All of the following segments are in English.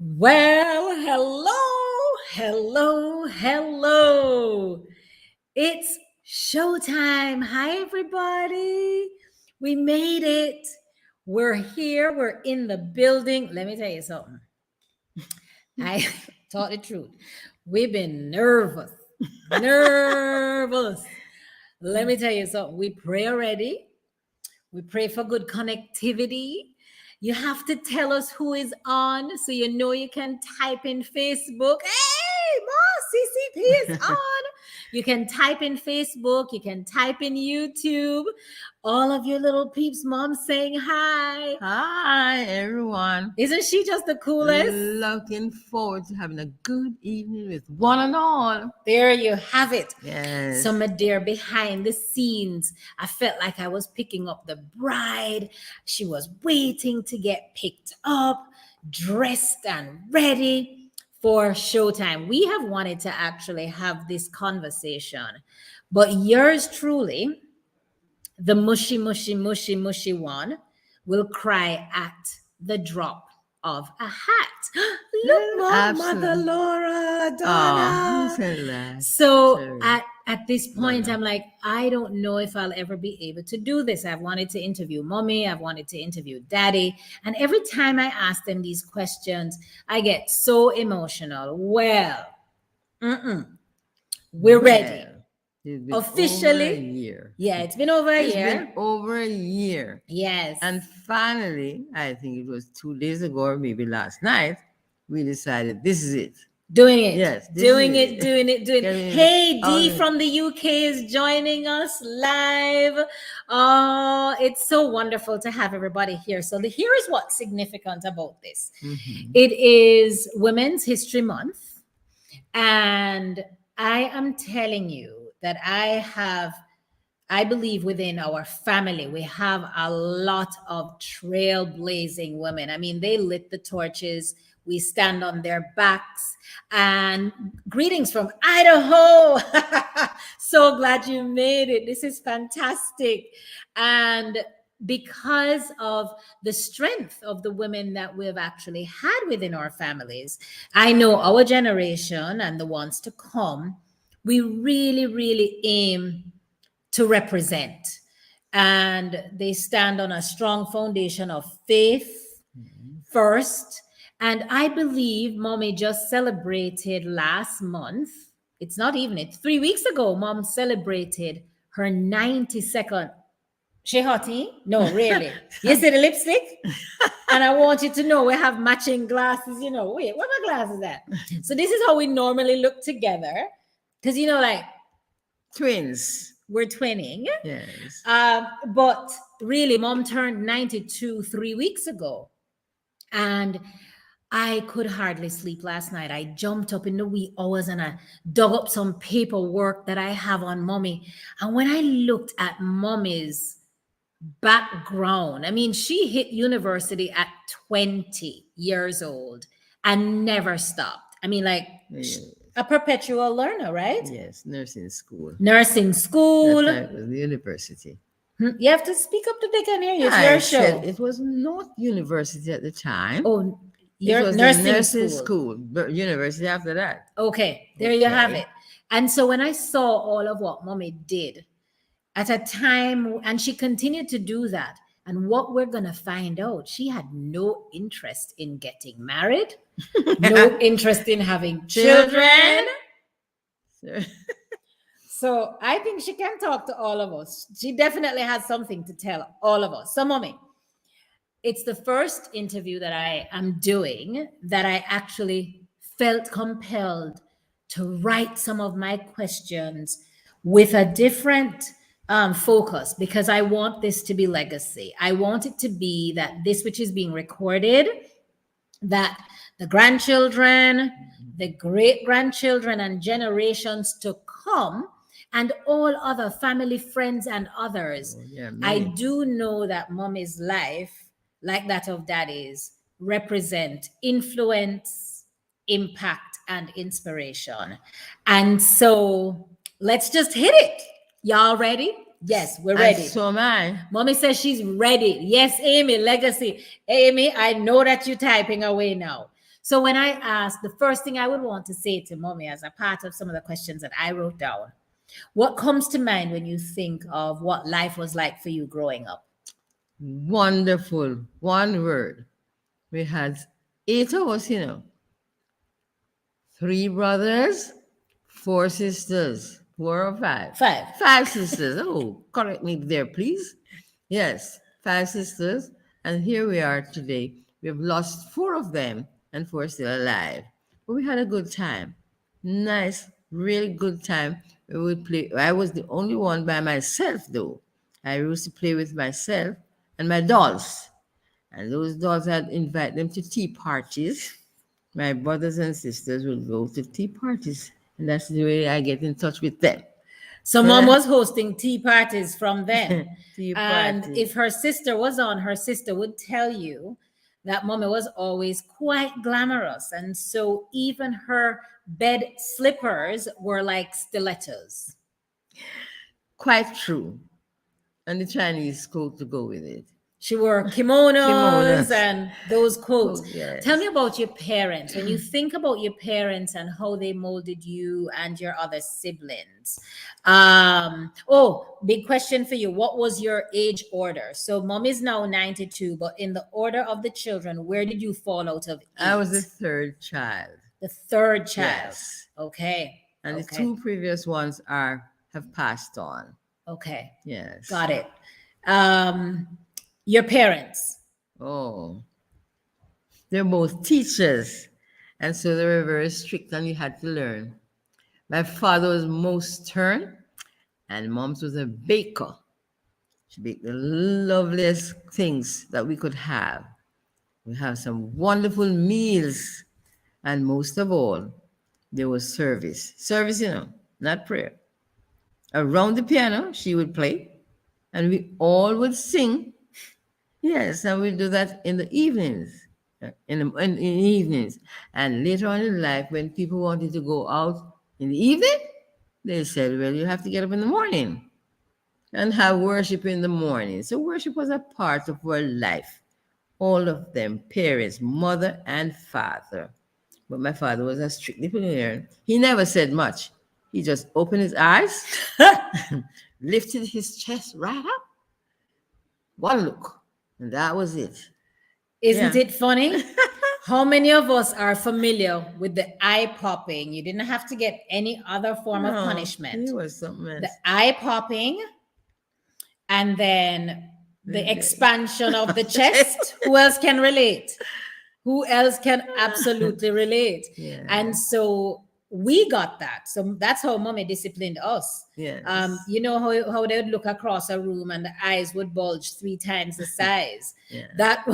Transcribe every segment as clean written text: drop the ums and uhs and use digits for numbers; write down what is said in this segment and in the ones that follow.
Well, hello. It's showtime. Hi, everybody. We made it. We're here. We're in the building. Let me tell you something. I taught the truth. We've been nervous. Nervous. Let me tell you something. We pray already. We pray for good connectivity. You have to tell us who is on so you know you can type in Facebook. Hey, Boss, CCP is on. You can type in Facebook. You can type in YouTube. All of your little peeps, mom saying hi. Hi, everyone. Isn't she just the coolest? Looking forward to having a good evening with one and all. There you have it. Yes. So, my dear, behind the scenes, I felt like I was picking up the bride. She was waiting to get picked up, dressed and ready for showtime. We have wanted to actually have this conversation, but yours truly, the mushy one, will cry at the drop of a hat. Look, Mom, Mother Laura, Donna. So at this point, I'm like, I don't know if I'll ever be able to do this. I've wanted to interview Mommy. I've wanted to interview Daddy. And every time I ask them these questions, I get so emotional. Well, we're ready. Officially, over a year. Yeah, it's been over a year. It's been over a year. Yes. And finally, I think it was 2 days ago or maybe last night, we decided this is it. Doing it. Yes. Doing it. Hey, Dee from the UK is joining us live. Oh, it's so wonderful to have everybody here. So here is what's significant about this. Mm-hmm. It is Women's History Month. And I am telling you that I believe within our family, we have a lot of trailblazing women. I mean, they lit the torches. We stand on their backs. And greetings from Idaho. So glad you made it. This is fantastic. And because of the strength of the women that we've actually had within our families, I know our generation and the ones to come, we really aim to represent. And they stand on a strong foundation of faith first. And I believe Mommy just celebrated last month. It's 3 weeks ago, Mom celebrated her 92nd. She hottie? No, really. You see the lipstick? And I want you to know we have matching glasses. Wait, where my glasses at? So this is how we normally look together. Because, like twins. We're twinning. Yes. But really, Mom turned 92 3 weeks ago. And I could hardly sleep last night. I jumped up in the wee hours and I dug up some paperwork that I have on Mommy. And when I looked at Mommy's background, I mean, she hit university at 20 years old and never stopped. I mean, like a perpetual learner, right? Yes, nursing school. That was the university. You have to speak up to they can hear you. It's your show. It was not university at the time. Oh, it was nursing school. But university after that. Okay, there you have it. And so when I saw all of what Mommy did at a time, and she continued to do that, and what we're going to find out, she had no interest in getting married, no interest in having children. So I think she can talk to all of us. She definitely has something to tell all of us. So, Mommy, it's the first interview that I am doing that I actually felt compelled to write some of my questions with a different focus, because I want this to be legacy. I want it to be that this which is being recorded, that the grandchildren, the great-grandchildren, and generations to come, and all other family, friends, and others. I do know that Mommy's life, like that of Daddy's, represent influence, impact, and inspiration. And so let's just hit it. Y'all ready? Yes, we're ready. And so am I. Mommy says she's ready. Yes, Amy, legacy. Amy, I know that you're typing away now. So when I ask, the first thing I would want to say to mommy as a part of some of the questions that I wrote down, what comes to mind when you think of what life was like for you growing up? Wonderful. One word. We had 8 hours, 3 brothers, 4 sisters, 4 or 5. Five. 5 sisters. Oh, correct me there, please. Yes, 5 sisters. And here we are today. We have lost 4 of them, and 4 still alive. But we had a good time. Nice, really good time. We would play. I was the only one by myself, though. I used to play with myself and my dolls. And those dolls, I'd invite them to tea parties. My brothers and sisters would go to tea parties, and that's the way I get in touch with them. So mom was hosting tea parties from then. Tea And parties. if her sister was on, her sister would tell you that mommy was always quite glamorous. And so even her bed slippers were like stilettos. Quite true. And the Chinese coat to go with it. She wore kimonos Kimonos. and those coats. Oh, yes. Tell me about your parents. When you think about your parents and how they molded you and your other siblings. Big question for you. What was your age order? So mom is now 92, but in the order of the children, where did you fall out of 8? I was the third child. The third child. Yes. Okay. And Okay. the 2 previous ones have passed on. Okay. Yes. Got it. Your parents. Oh. They're both teachers. And so they were very strict and you had to learn. My father was most stern, and mom's was a baker. She baked the loveliest things that we could have. We have some wonderful meals. And most of all, there was service. Service, not prayer. Around the piano, she would play, and we all would sing. Yes, and we'd do that in the evenings. In the evenings. And later on in life, when people wanted to go out in the evening, they said, well, you have to get up in the morning and have worship in the morning. So worship was a part of our life. All of them, parents, mother and father. But my father was a strict disciplinarian. He never said much. He just opened his eyes, lifted his chest right up, one look, and that was it. Isn't Yeah. it funny? How many of us are familiar with the eye popping? You didn't have to get any other form of No, punishment. He was something else. The eye popping, and then the expansion of the chest. Who else can relate? Who else can absolutely relate? Yeah. And so we got that. So that's how mommy disciplined us. Yes. You know how they would look across a room and the eyes would bulge 3 times the size. Yeah. That,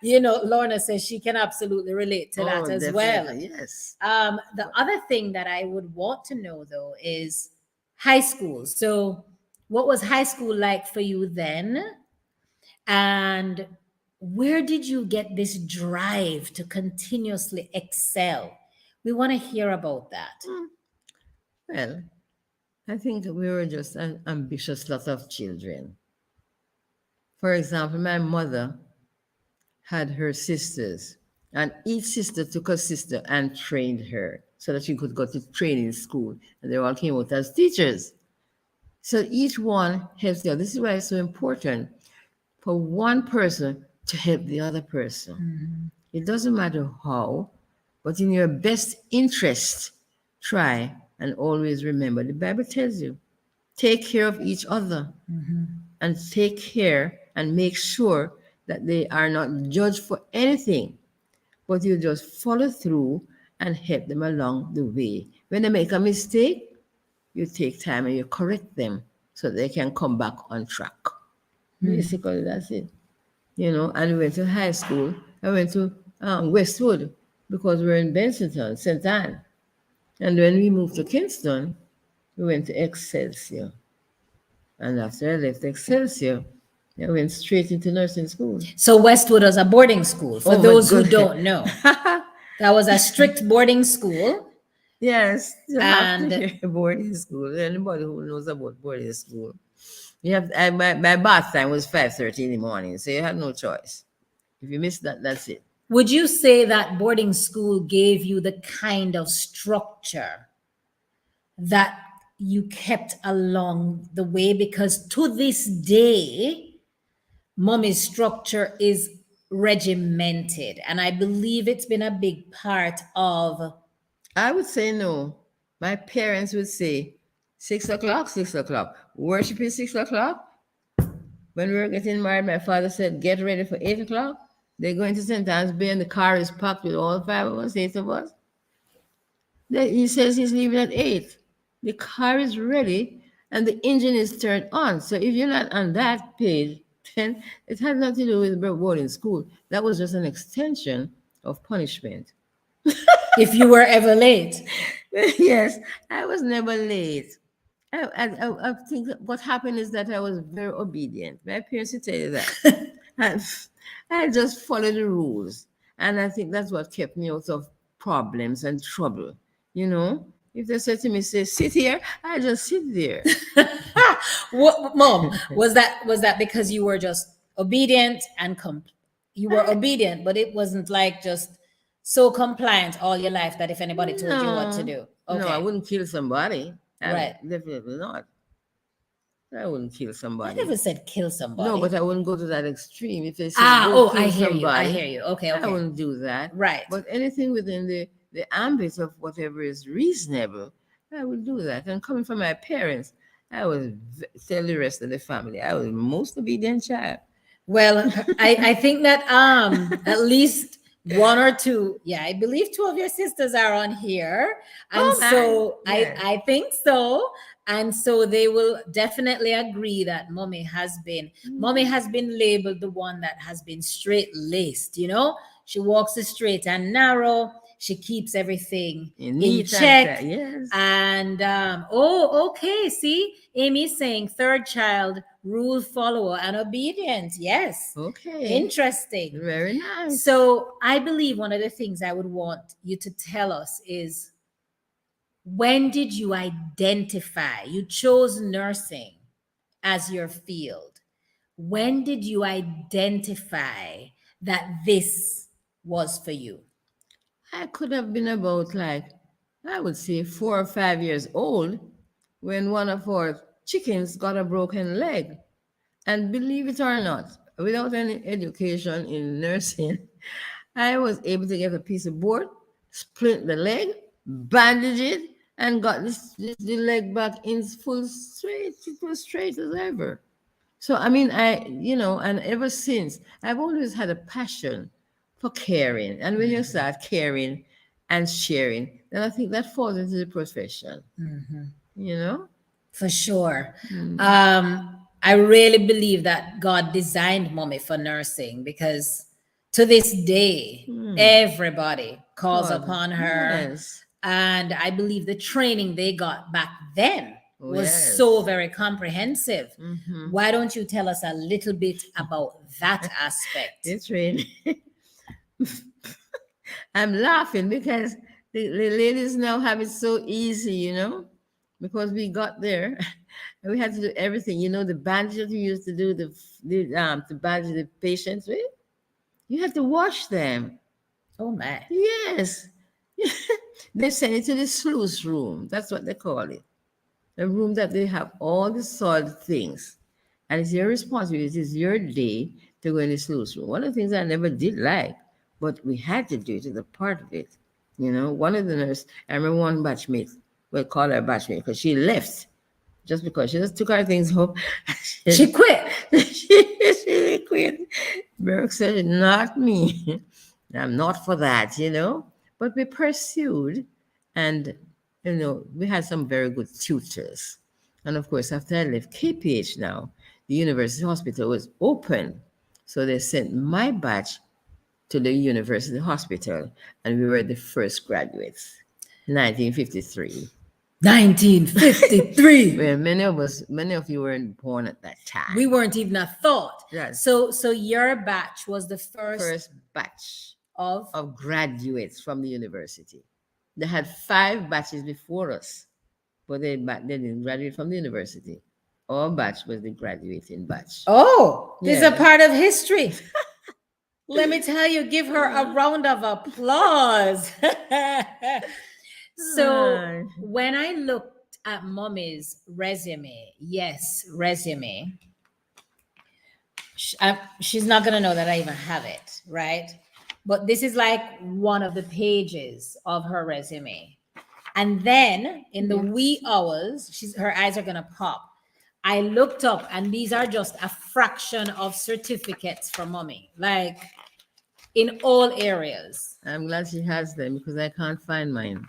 Lorna says she can absolutely relate to that as well. Definitely, yes. The other thing that I would want to know though is high school. So what was high school like for you then? And where did you get this drive to continuously excel? We want to hear about that. Well, I think we were just an ambitious lot of children. For example, my mother had her sisters, and each sister took a sister and trained her so that she could go to training school, and they all came out as teachers. So each one helps the other. This is why it's so important for one person to help the other person. It doesn't matter how, but in your best interest, try and always remember. The Bible tells you, take care of each other and take care and make sure that they are not judged for anything, but you just follow through and help them along the way. When they make a mistake, you take time and you correct them so they can come back on track. Basically, that's it. And we went to high school. I went to Westwood because we're in Bensonton, St. Anne. And when we moved to Kingston, we went to Excelsior. And after I left Excelsior, I went straight into nursing school. So Westwood was a boarding school. For Oh, my those who goodness. don't know, that was a strict boarding school. Yes, you have And- to hear boarding school. Anybody who knows about boarding school, you have. My bath time was 5:30 in the morning, so you have no choice. If you miss that, that's it. Would you say that boarding school gave you the kind of structure that you kept along the way? Because to this day, mommy's structure is regimented. And I believe it's been a big part of. I would say no. My parents would say 6 o'clock, 6 o'clock. Worship is 6 o'clock. When we were getting married, my father said, get ready for 8 o'clock. They're going to St. Anne's Bay and the car is packed with all five of us, eight of us. Then he says he's leaving at 8. The car is ready and the engine is turned on. So if you're not on that page, then it has nothing to do with boarding school. That was just an extension of punishment. If you were ever late. Yes, I was never late. I think that what happened is that I was very obedient. My parents would tell you that. I, I just followed the rules. And I think that's what kept me out of problems and trouble. You know, if they said to me, say, sit here, I just sit there. What, mom, was that because you were just obedient and you were obedient, but it wasn't like just so compliant all your life that if anybody told you what to do. Okay. No, I wouldn't kill somebody. Right. Definitely not. I wouldn't kill I somebody. never said kill somebody. No, but I wouldn't go to that extreme. If they said go kill I hear somebody, you. I hear you. Okay, I okay. wouldn't do that. Right. But anything within the ambit of whatever is reasonable, I would do that. And coming from my parents, I was tell the rest of the family, I was the most obedient child. Well, I think that at least one or two, yeah, I believe two of your sisters are on here. And Oh, man. so Yes. I think so. And so they will definitely agree that mommy has been labeled the one that has been straight laced, you know? She walks the straight and narrow. She keeps everything in Neat and check. yes. And okay. See, Amy's saying third child, rule follower and obedient. Yes. Okay. Interesting. Very nice. So I believe one of the things I would want you to tell us is, when did you identify? You chose nursing as your field. When did you identify that this was for you? I could have been about like, I would say 4 or 5 years old when one of our chickens got a broken leg. And believe it or not, without any education in nursing, I was able to get a piece of board, split the leg, bandage it, and got the leg back in full straight. It was straight as ever. So, I mean, and ever since, I've always had a passion for caring. And when you start caring and sharing, then I think that falls into the profession, you know? For sure. Mm. I really believe that God designed mommy for nursing, because to this day, everybody calls God, upon her. yes. And I believe the training they got back then Oh, was yes. so very comprehensive. Mhm. Why don't you tell us a little bit about that aspect? It's really, I'm laughing because the ladies now have it so easy, you know, because we got there and we had to do everything. You know, the bandages we used to do to bandage the patients with, you had to wash them. Oh my. Yes. They send it to the sluice room. That's what they call it. A room that they have all the soiled things. And it's your responsibility, it's your day to go in the sluice room. One of the things I never did like, but we had to do it, is a part of it. You know, one of the nurses, I remember one batchmate, we'll call her batchmate, because she left just because she just took her things home. She quit. She quit. Burke said, not me. I'm not for that, you know. But we pursued, and, you know, we had some very good tutors. And of course, after I left KPH now, the university hospital was open. So they sent my batch to the university hospital, and we were the first graduates, 1953. 1953. Well, many of you weren't born at that time. We weren't even a thought. Yes. So your batch was the First batch of of graduates from the university. They had 5 batches before us, but they didn't graduate from the university. Our batch was the graduating batch. Oh, this is a Yeah. part of history. Let me tell you, give her a round of applause. So Ah, when I looked at mommy's resume, yes, resume, she's not going to know that I even have it, right? But this is like one of the pages of her resume. And then in the yeah. wee hours, her eyes are going to pop. I looked up and these are just a fraction of certificates from mommy, like in all areas. I'm glad she has them because I can't find mine.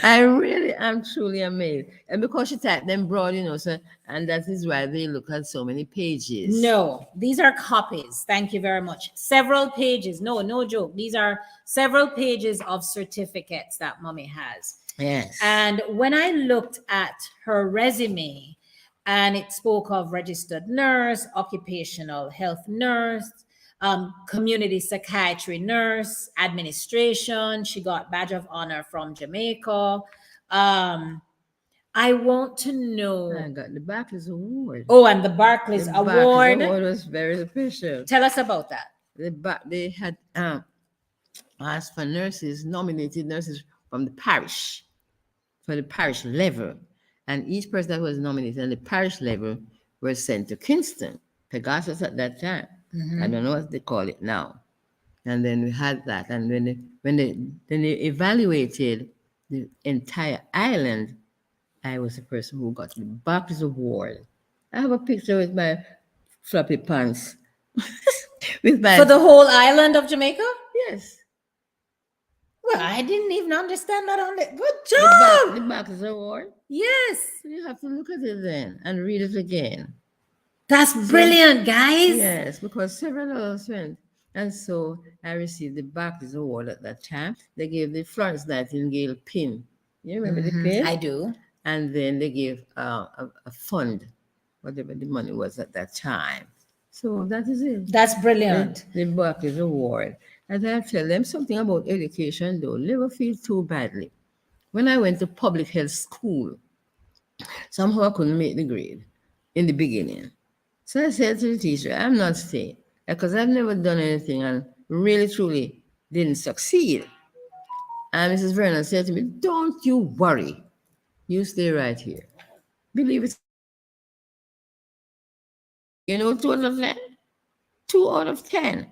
I really am truly amazed. And because she typed them broad, so and that is why they look at so many pages. No, these are copies. Thank you very much. Several pages. No, no joke. These are several pages of certificates that mommy has. Yes. And when I looked at her resume, and it spoke of registered nurse, occupational health nurse, community psychiatry nurse, administration. She got badge of honor from Jamaica. I want to I know. got the Barclays Award. Oh, and the The Barclays Barclays Award. Award was very special. Tell us about that. They had asked for nurses, nominated nurses from the parish, for the parish level. And each person that was nominated at the parish level was sent to Kingston, Pegasus at that time. I don't know what they call it now. And then we had that. And then they evaluated the entire island, I was the person who got the Barclays Award. I have a picture with my floppy pants. With For my the whole island of Jamaica? yes, Well, I didn't even understand that on it. Good the job. Barclays Award. Yes. You have to look at it then and read it again. That's So brilliant, guys. yes, because several others went. And so I received the Barclays Award at that time. They gave the Florence Nightingale pin. You remember the pin? I do. And then they gave a fund, whatever the money was at that time. So that is it. That's brilliant. The Barclays Award. And I tell them something about education, though. Never feel too badly. When I went to public health school, somehow I couldn't make the grade in the beginning. So I said to the teacher, I'm not staying because I've never done anything and really, truly didn't succeed. And Mrs. Vernon said to me, don't you worry. You stay right here. Believe it. You know, 2 out of 10? 2 out of 10.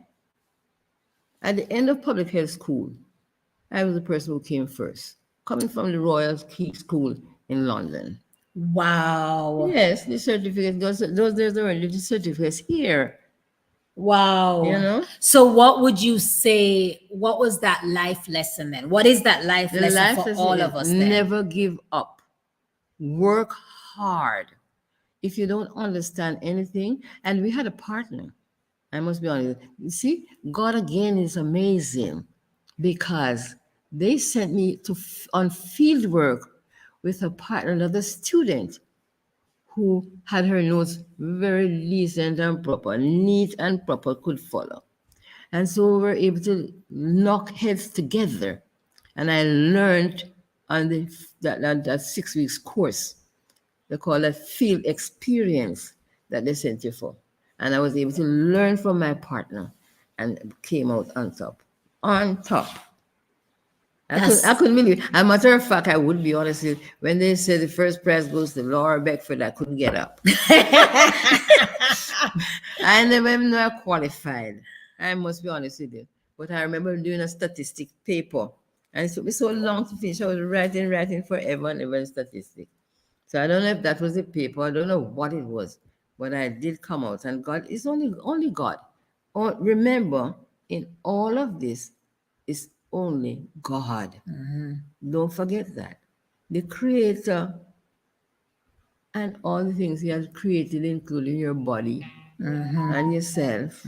At the end of public health school, I was the person who came first, coming from the Royal Key School in London. Wow. Yes, the certificate, those there's already the certificates here, Wow. you know. So, what would you say? What was that life lesson then? What is that life The lesson life for lesson all is of us then? never give up. Work hard. If you don't understand anything, and we had a partner, I must be honest. You see, God again is amazing because they sent me on field work with a partner, another student who had her notes very decent and proper, neat and proper, could follow. And so we were able to knock heads together. And I learned on that 6 weeks course, they call it field experience that they sent you for. And I was able to learn from my partner and came out on top. On top. I couldn't believe it. As a matter of fact, I would be honest with you, when they said the first prize goes to Laura Beckford, I couldn't get up. I never even know I qualified. I must be honest with you. But I remember doing a statistic paper. And it took me so long to finish. I was writing forever and ever in statistics. So I don't know if that was the paper. I don't know what it was. But I did come out. And God, it's only God. Oh, remember, in all of this, it's only God. Don't forget that. The Creator and all the things He has created, including your body and yourself.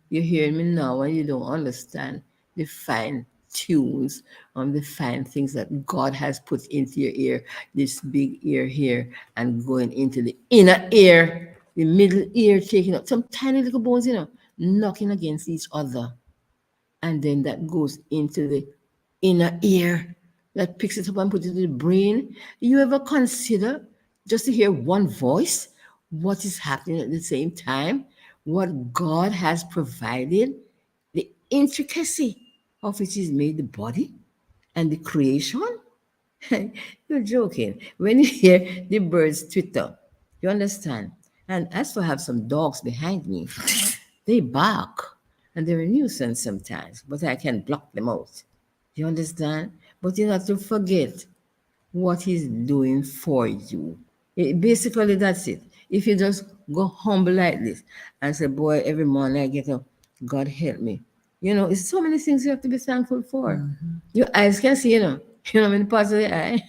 You hear me now and you don't understand the fine tunes on the fine things that God has put into your ear, this big ear here, and going into the inner ear, the middle ear, taking up some tiny little bones, knocking against each other. And then that goes into the inner ear that picks it up and puts it in the brain. You ever consider just to hear one voice, what is happening at the same time? what God has provided, the intricacy of which is made the body and the creation. You're joking. When you hear the birds twitter, you understand. And I still have some dogs behind me. They bark and they're a nuisance sometimes, but I can block them out. You understand? But you have to forget what he's doing for you. Basically, that's it. If you just go humble like this and say, boy, every morning I get up, God help me. It's so many things you have to be thankful for. Your eyes can see, you know, many parts of the eye.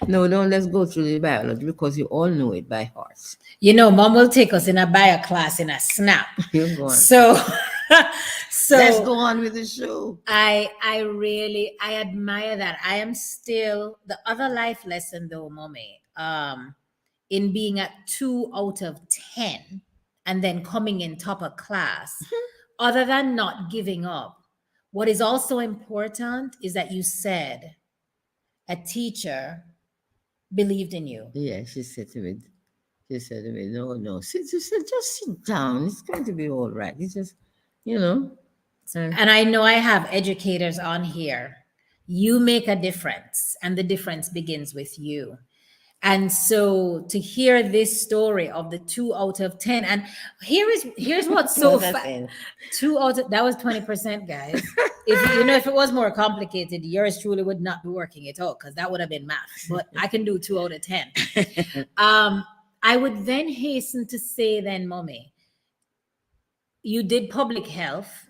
No, don't let's go through the biology because you all know it by heart. Mom will take us in a bio class in a snap. You go on. So, Let's so go on with the show. I admire that. I am still the other life lesson though, mommy. In being at 2 out of 10 and then coming in top of class, other than not giving up, what is also important is that you said a teacher believed in you. Yeah, she said to me, no, just sit down. It's going to be all right. It's just, you know. And I know I have educators on here. You make a difference, and the difference begins with you. And so to hear this story of the 2 out of 10, and here's what's so What's that fun. saying? That was 20%, guys. If it was more complicated, yours truly would not be working at all because that would have been math. But I can do 2 out of 10. I would then hasten to say, then, mommy, you did public health,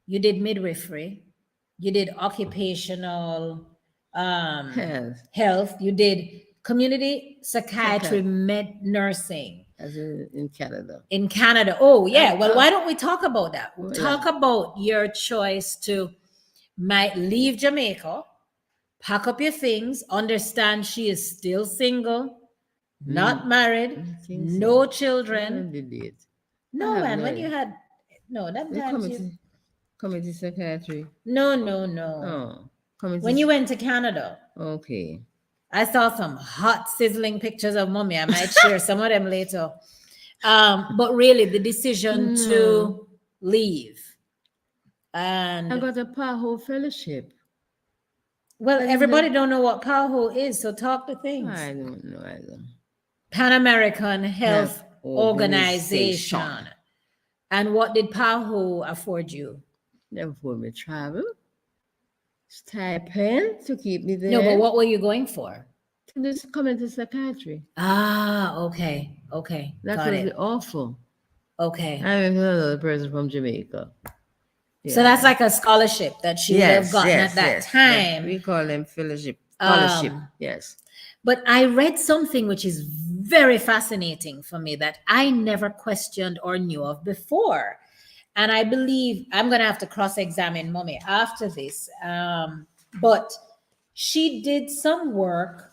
you did midwifery, you did occupational health, you did community psychiatry, nursing. As in Canada. In Canada. Oh, yeah. Well, why don't we talk about that? We'll talk about your choice to might leave Jamaica, pack up your things, understand she is still single, not married, no children. No, man. When you had that time community psychiatry. No. Oh, When you went to Canada. Okay. I saw some hot sizzling pictures of mommy. I might share some of them later. But really, the decision to leave. And I got a PAHO fellowship. Well, everybody don't know what PAHO is, so talk the things. I don't know either. Pan American Health Organization. And what did PAHO afford you? They afford me travel, stipend to keep me there. No, but what were you going for? To just come into psychiatry. Okay. That Got was it. awful. Okay. I'm another person from Jamaica. Yeah. So that's like a scholarship that she would have gotten at that time. We call them fellowship. Scholarship. Yes. But I read something which is very fascinating for me that I never questioned or knew of before. And I believe I'm going to have to cross-examine mommy after this. But she did some work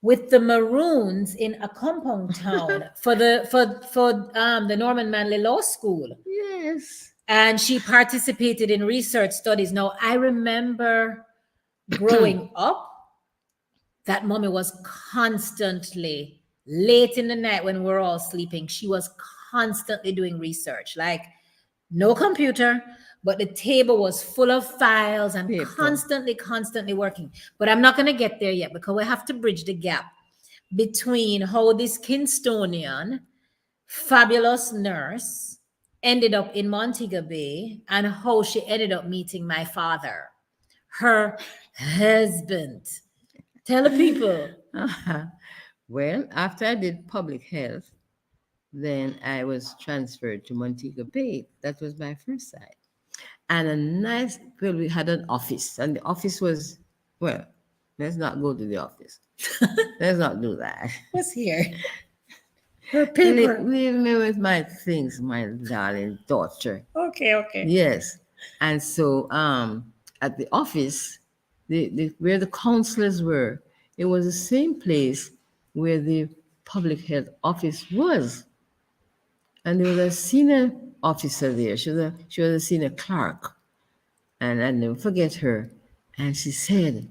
with the Maroons in a compound town for the Norman Manley Law School. Yes. And she participated in research studies. Now, I remember growing up, that mommy was constantly late in the night when we were all sleeping. She was constantly doing research, like no computer, but the table was full of files and constantly working. But I'm not going to get there yet because we have to bridge the gap between how this Kingstonian fabulous nurse ended up in Montego Bay and how she ended up meeting my father, her husband. Tell the people. Well, after I did public health, then I was transferred to Montego Bay. That was my first site. And we had an office, and the office was, well, let's not go to the office. Let's not do that. What's here? Her paper. Leave me with my things, my darling daughter. Okay. Yes. And so at the office, where the counselors were, it was the same place where the public health office was. And there was a senior officer there. She was a senior clerk. And I never forget her. And she said,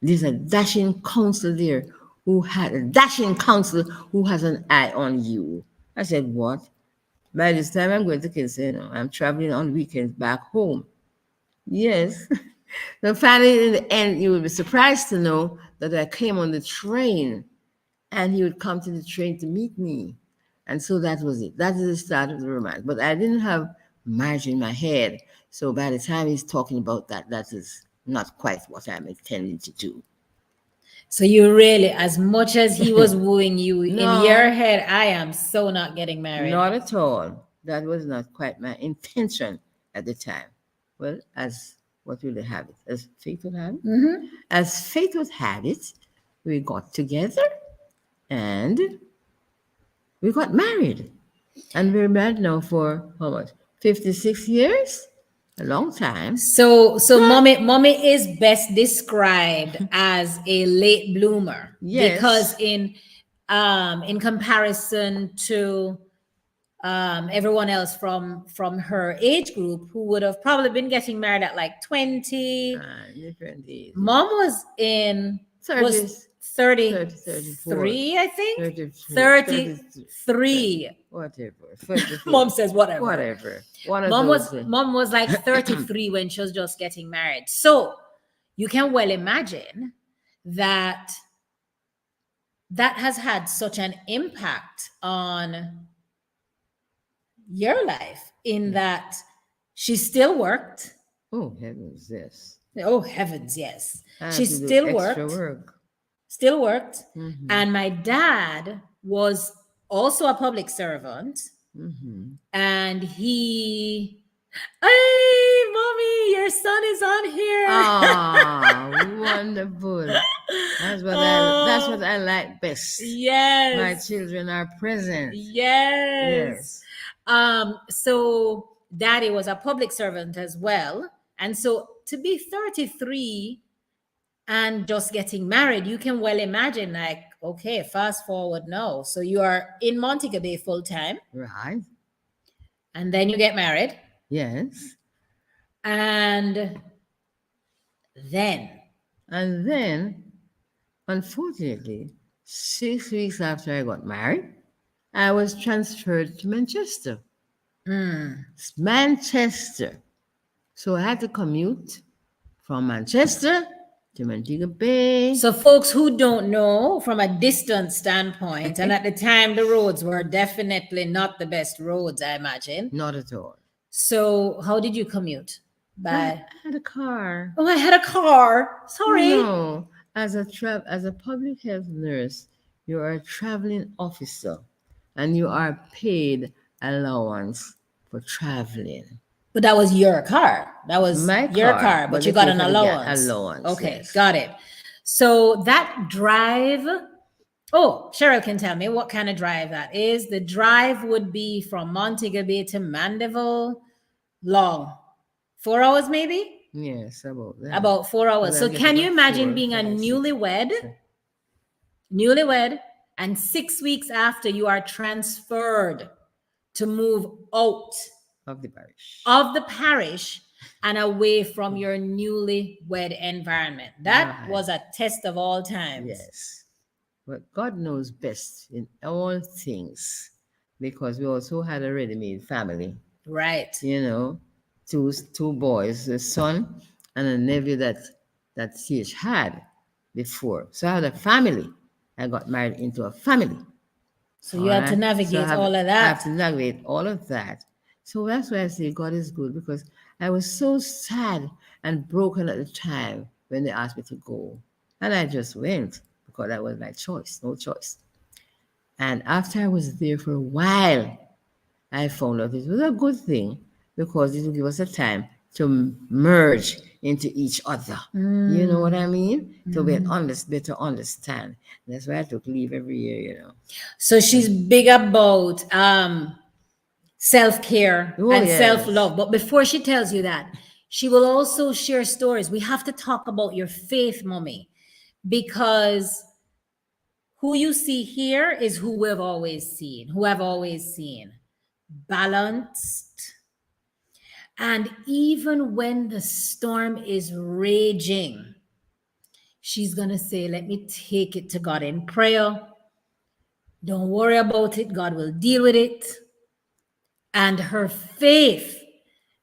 there's a dashing counselor there who has an eye on you. I said, what? By this time, I'm going to Kingston. I'm traveling on weekends back home. Yes. So finally, in the end, you would be surprised to know that I came on the train and he would come to the train to meet me. And so that was it. That is the start of the romance. But I didn't have marriage in my head. So by the time he's talking about that, that is not quite what I'm intending to do. So you really, as much as he was wooing you in your No, head, I am so not getting married. not at all. That was not quite my intention at the time. Well, as what will they have it? As fate would have it? Mhm. As fate would have it, we got together and we got married. And we're married now for how much? 56 years? A long time. So mommy is best described as a late bloomer because Yes. in comparison to everyone else from her age group who would have probably been getting married at like 20. Different age. Mom was in 30, was 33, 34, I think. 33, 33. whatever. 34. Mom says whatever. Whatever. One of Mom those. was like 33 when she was just getting married. So you can well imagine that that has had such an impact on your life in that she still worked. Oh, heavens, yes. Oh heavens, yes. I She have to do still extra worked. work. Still worked. Mhm. And my dad was also a public servant. Mhm. And he, hey, mommy, your son is on here. Ah, wonderful. That's what I like best. Yes. My children are present. Yes. So daddy was a public servant as well. And so to be 33 and just getting married, you can well imagine, like, okay, fast forward now. So you are in Montego Bay full time. Right. And then you get married. Yes. And then And then, unfortunately, 6 weeks after I got married, I was transferred to Manchester. Manchester. So I had to commute from Manchester to Montego Bay. So, folks who don't know from a distance standpoint, and at the time, the roads were definitely not the best roads, I imagine. Not at all. So, how did you commute? I had a car. Oh, I had a car. Sorry. No, as a public health nurse, you are a traveling officer, and you are paid allowance for traveling. But that was your car. That was My your car, car, but but they you got pay an for the allowance. allowance, Okay, yes. got it. So that drive, oh, Cheryl can tell me what kind of drive that is. The drive would be from Montego Bay to Mandeville, long, 4 hours maybe? Yes, about that. About 4 hours. So Well, I can guess you about imagine 4, being a 5, 6, newlywed, and 6 weeks after you are transferred to move out of the parish. of the parish and away from your newlywed environment? That Right. was a test of all times. Yes. But God knows best in all things because we also had a ready-made family. Right. You know, two boys, a son and a nephew that CH had before. So I had a family. I got married into a family. So you had to navigate all of I that. have to navigate all of that. So that's why I say God is good because I was so sad and broken at the time when they asked me to go. And I just went because that was my choice, no choice. And after I was there for a while, I found out it was a good thing because it will give us a time to merge into each other. You know what I mean? To better understand. That's why I took leave every year, you know. So she's big about self-care and yes. self-love. But before she tells you that, she will also share stories. We have to talk about your faith, mommy, because who you see here is who we've always seen, who I've always seen. Balanced. And even when the storm is raging, she's going to say, let me take it to God in prayer. Don't worry about it. God will deal with it. and her faith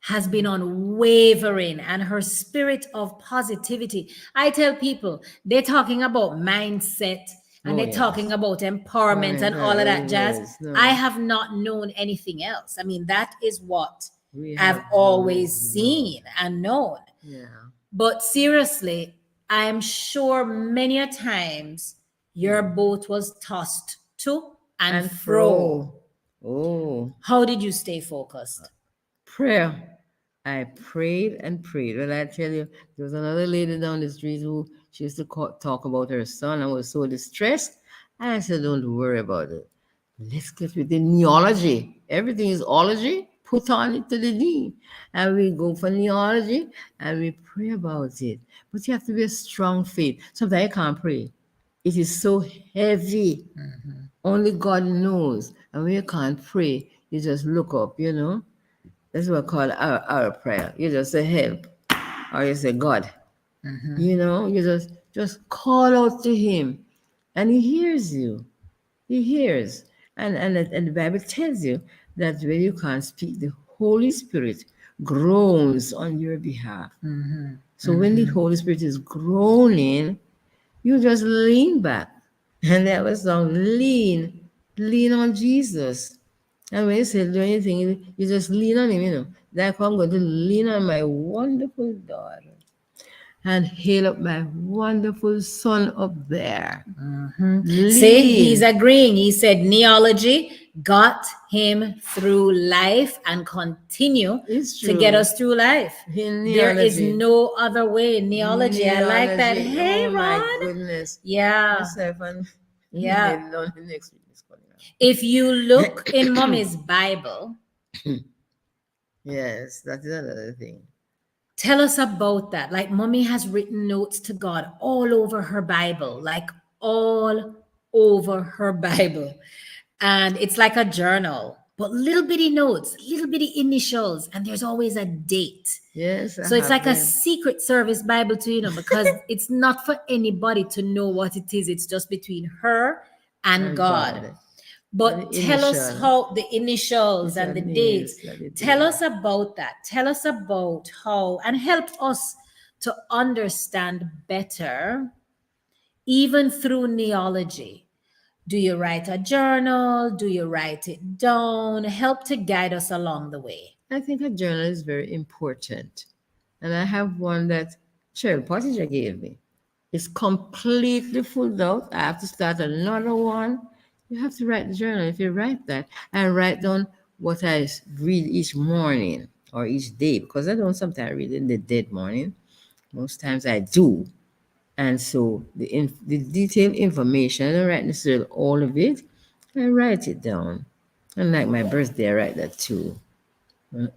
has been unwavering, and her spirit of positivity. I tell people, they're talking about mindset and Oh they're talking yes. about Oh empowerment my and all of God, that jazz. yes. I No, have not known anything else. I mean, that is what we I've have always always known. seen and known. Yeah. But seriously, I'm sure many a times your Mm. boat was tossed to and And fro. fro. Oh, How did you stay focused? prayer. I prayed and prayed. Well, I tell you, there was another lady down the street who she used to talk about her son. I was so distressed. And I said, don't worry about it. Let's get with the neology. Everything is ology. Put on it to the knee. And we go for neology and we pray about it. But you have to be a strong faith. Sometimes I can't pray. It is so heavy. Only God knows. And when you can't pray, you just look up. That's what I call our prayer. You just say help. Or you say God. You just call out to him. And he hears you. He hears. And the Bible tells you that when you can't speak, the Holy Spirit groans on your behalf. So when the Holy Spirit is groaning, you just lean back. And that was song, lean on Jesus. And when you say do anything, you just lean on him. Like I'm going to lean on my wonderful daughter and hail up my wonderful son up there. See, he's Lean. agreeing. He said neology got him through life and continue It's to get true. us through life. In There is neology. no other way. Neology. I like that. Neology. Hey, Oh my Ron. goodness. Yeah. Myself and Yeah. on the next week is coming If you look in up. mommy's Bible, Yes, that is another thing. tell us about that. Like, mommy has written notes to God all over her Bible, like all over her Bible. And it's like a journal, but little bitty notes, little bitty initials, and there's always a date. Yes, I So it's have like a them. secret service Bible to because it's not for anybody to know what it is. It's just between her and And God. God. And But the tell us initial. how the initials It's and a the dates. names that they Tell do. us about that. Tell us about how, and help us to understand better, even through neology. Do you write a journal? Do you write it down? Help to guide us along the way. I think a journal is very important. And I have one that Cheryl Pottinger gave me. It's completely full out. I have to start another one. You have to write the journal. If you write that, I write down what I read each morning or each day because I don't sometimes read in the dead morning. Most times I do. And so the detailed information, I don't write necessarily all of it. I write it down. And like my birthday, I write that too.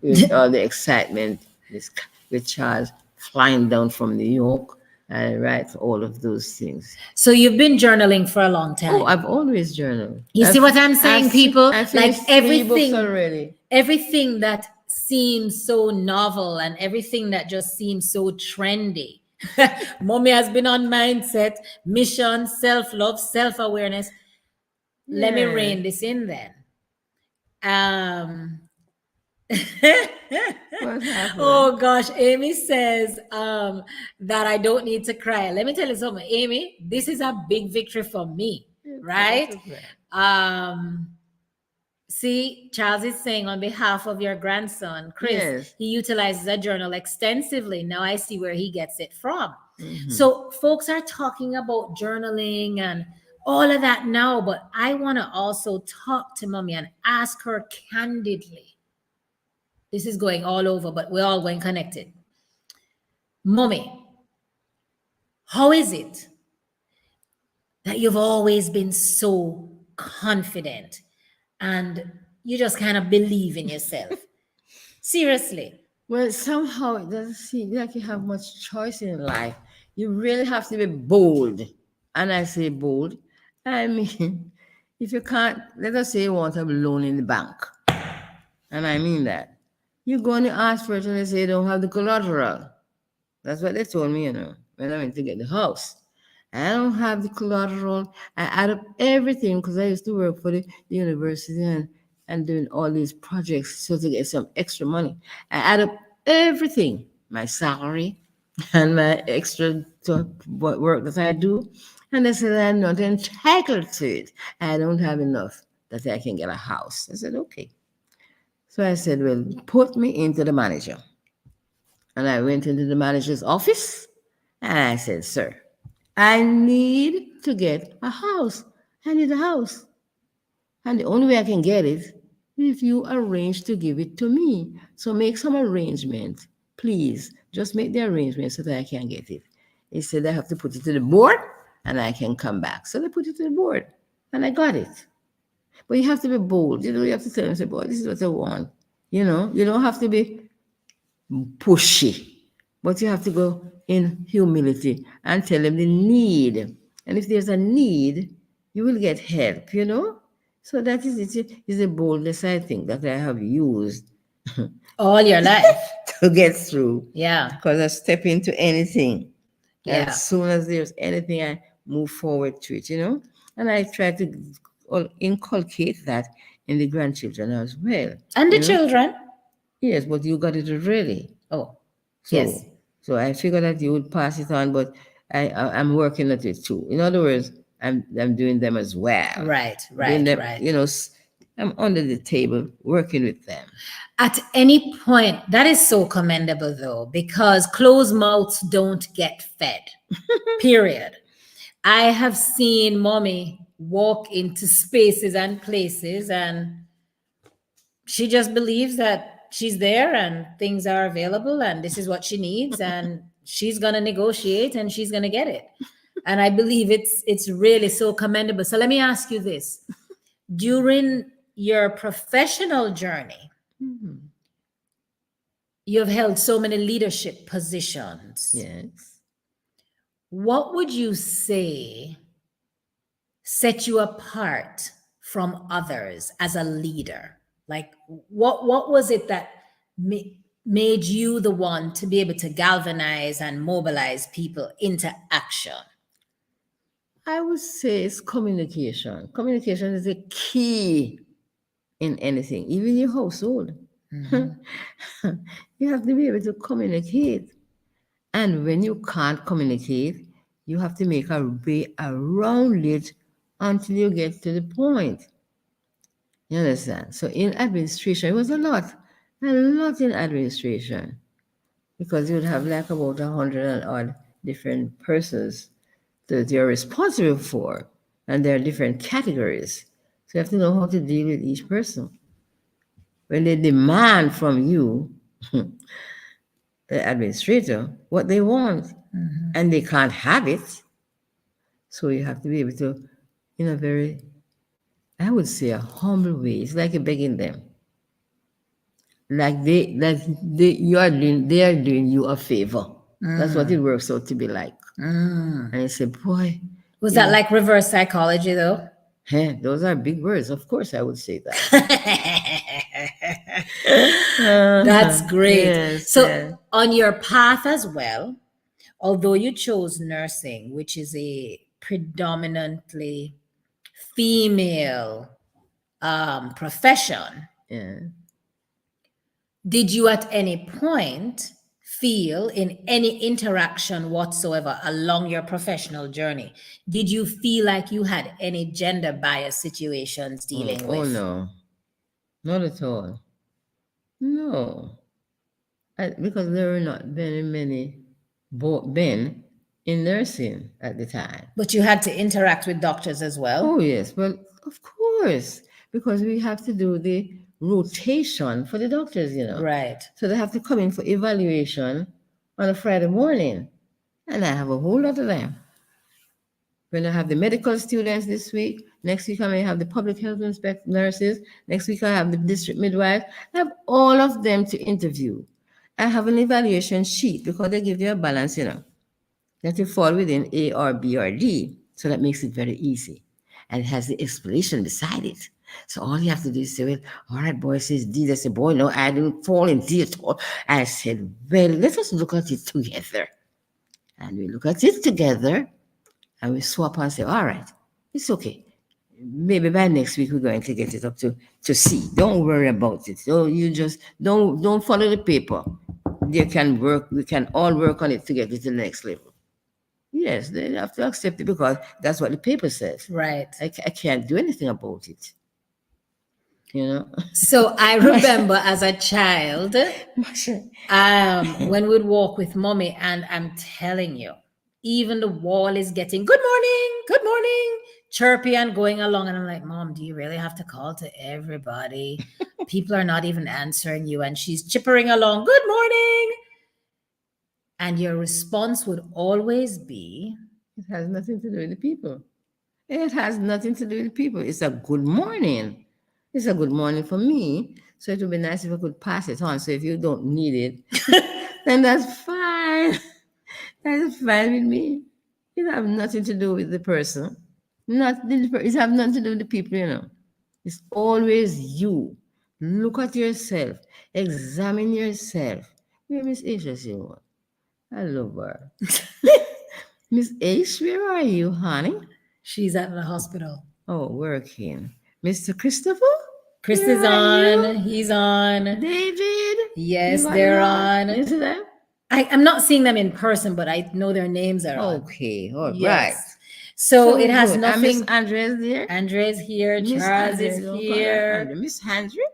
With all the excitement, this with Charles flying down from New York, I write all of those things. So you've been journaling for a long Oh, time. I've always journaled. You see what I'm I, saying, people? I Like finished 3 books already. everything that seems so novel and everything that just seems so trendy. Mommy has been on mindset, mission, self-love, self-awareness. Let me Yeah. rein this in then. Um What happened? oh gosh, Amy says that I don't need to cry. Let me tell you something, Amy. This is a big victory for me, What right? is that? Um, See, Charles is saying on behalf of your grandson, Chris, Yes. he utilizes a journal extensively. Now I see where he gets it from. Mm-hmm. So, folks are talking about journaling and all of that now, but I want to also talk to mommy and ask her candidly. This is going all over, but we're all going connected. Mommy, how is it that you've always been so confident and you just kind of believe in yourself? Seriously. Well, somehow it doesn't seem like you have much choice in life. You really have to be bold. And I say bold. I mean, if you can't, let us say you want a loan in the bank. And I mean that. You go and you ask for it and they say you don't have the collateral. That's what they told me, when I went to get the house. I don't have the collateral. I add up everything because I used to work for the university and and doing all these projects so to get some extra money. I add up everything, my salary and my extra work that I do. And they said, I'm not entitled to it. I don't have enough that I can get a house. I said, okay. So I said, well, put me into the manager. And I went into the manager's office and I said, sir, I need to get a house. I need a house. And the only way I can get it is if you arrange to give it to me. So make some arrangement. Please, just make the arrangement so that I can get it. He said, I have to put it to the board and I can come back. So they put it to the board and I got it. But you have to be bold. You have to tell them, say, boy, this is what I want. You don't have to be pushy, but you have to go in humility and tell them the need. And if there's a need, you will get help. So that is it. Is a boldness, I think, that I have used All your life. to get through. Yeah. Because I step into anything. Yeah. As soon as there's anything, I move forward to it. And I try to inculcate that in the grandchildren as well. And the children. Yes, but you got it already. Oh, So, yes. So I figured that you would pass it on, but I'm working at it too. In other words, I'm doing them as well. Right. Them, I'm under the table working with them. At any point, that is so commendable though, because closed mouths don't get fed. Period. I have seen mommy walk into spaces and places and she just believes that she's there and things are available and this is what she needs and she's going to negotiate and she's going to get it. And I believe it's really so commendable. So let me ask you this. During your professional journey, you've held so many leadership positions. Yes. What would you say set you apart from others as a leader? Like, what was it that made you the one to be able to galvanize and mobilize people into action? I would say it's communication. Communication is a key in anything, even your household. Mm-hmm. You have to be able to communicate. And when you can't communicate, you have to make a way around it until you get to the point. You understand? So in administration, it was a lot in administration, because you would have like about 100 and odd different persons that you're responsible for, and there are different categories. So you have to know how to deal with each person. When they demand from you, the administrator, what they want, and they can't have it, so you have to be able to, in a very, I would say, a humble way. It's like you're begging them. Like they are doing you a favor. That's what it works out to be like. And I said, boy. Was that like reverse psychology though? Those are big words. Of course I would say that. That's great. Yes, so on your path as well, although you chose nursing, which is a predominantly female profession, did you at any point feel in any interaction whatsoever along your professional journey, did you feel like you had any gender bias situations dealing with? Oh no, not at all. No, because there were not very many men in nursing at the time. But you had to interact with doctors as well? Oh yes, well, of course, because we have to do the rotation for the doctors, Right. So they have to come in for evaluation on a Friday morning, and I have a whole lot of them. When I have the medical students this week, next week I may have the public health nurses, next week I have the district midwife. I have all of them to interview. I have an evaluation sheet because they give you a balance, that you fall within A or B or D. So that makes it very easy. And it has the explanation beside it. So all you have to do is say, well, all right, boy says D. They say, boy, no, I didn't fall in D at all. I said, well, let us look at it together. And we look at it together and we swap and say, all right, it's okay. maybe by next week we're going to get it up to C. Don't worry about it. So you just don't follow the paper. They can work. We can all work on it to get it to the next level. Yes, they have to accept it because that's what the paper says. Right. I can't do anything about it. You know. So I remember as a child, Masha. when we'd walk with mommy, and I'm telling you, even the wall is getting good morning, chirpy and going along. And I'm like, Mom, do you really have to call to everybody? People are not even answering you. And she's chippering along, good morning. And your response would always be, It has nothing to do with the people. It has nothing to do with the people. It's a good morning. It's a good morning for me. So it would be nice if I could pass it on. So if you don't need it, then that's fine. That's fine with me. It have nothing to do with the person. It have nothing to do with the people, you know. It's always you. Look at yourself. Examine yourself. Where Miss Asia she was? I love her. Miss H, where are you, honey? she's at the hospital. Oh, working. Mr. Christopher? Chris Where is are on. you? He's on. David? Yes, You got they're that? on. You see that? I'm not seeing them in person, but I know their names are on. Okay, all right. Yes. So it has good. And Miss nothing. Andrea's there? Andre's here. Miss Charles Andrea, is don't call her here. Andrea. Miss Andrea?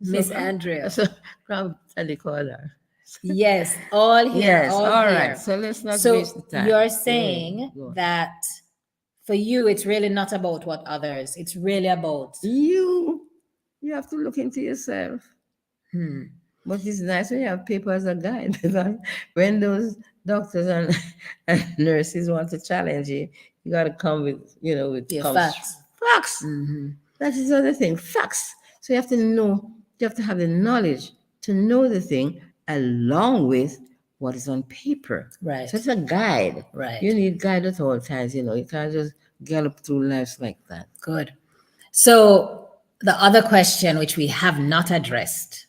Miss So, Andrea. So, probably call her. Yes, all here. Yes, all all here. right. So let's not So waste the time. you're Go ahead, saying go on. that for you, it's really not about what others. It's really about. You have to look into yourself. Hmm. But it's nice when you have paper as a guide because when those doctors and nurses want to challenge you, you got to come with, with Your come facts. facts. Mm-hmm. That is the other thing, facts. So you have to know, you have to have the knowledge to know the thing along with what is on paper. Right. So it's a guide. Right. You need guide at all times, you can't just gallop through life like that. Good. So the other question, which we have not addressed,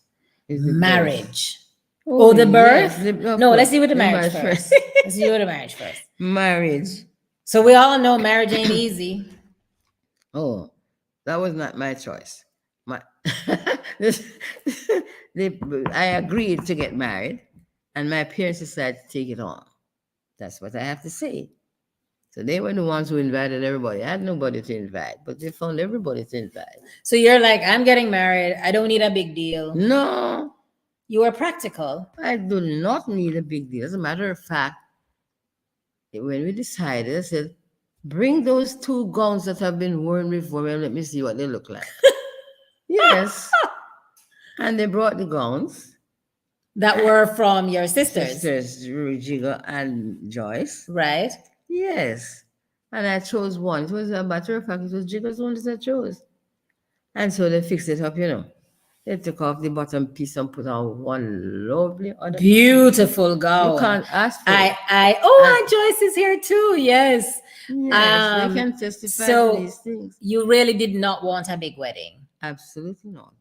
Is the birth. marriage. Oh, the yes, birth? of No, course. let's deal with the The marriage marriage first. first. Let's deal with the marriage first. Marriage. So we all know marriage ain't easy. Oh, that was not my choice. This, I agreed to get married, and my parents decided to take it on. That's what I have to say. So they were the ones who invited everybody. I had nobody to invite, but they found everybody to invite. So you're like, I'm getting married. I don't need a big deal. No, You are practical. I do not need a big deal. As a matter of fact, when we decided, I said, bring those 2 gowns that have been worn before and let me see what they look like. Yes. And they brought the gowns. That were from your sisters. Sisters, Jigga and Joyce. Right. Yes. And I chose one. It was a matter of fact, it was Jigga's one that I chose. And so they fixed it up, They took off the bottom piece and put on one lovely other. Beautiful gown. You can't ask for it. Aunt Joyce is here too. Yes. Yes, they can testify so to these things. You really did not want a big wedding. Absolutely not.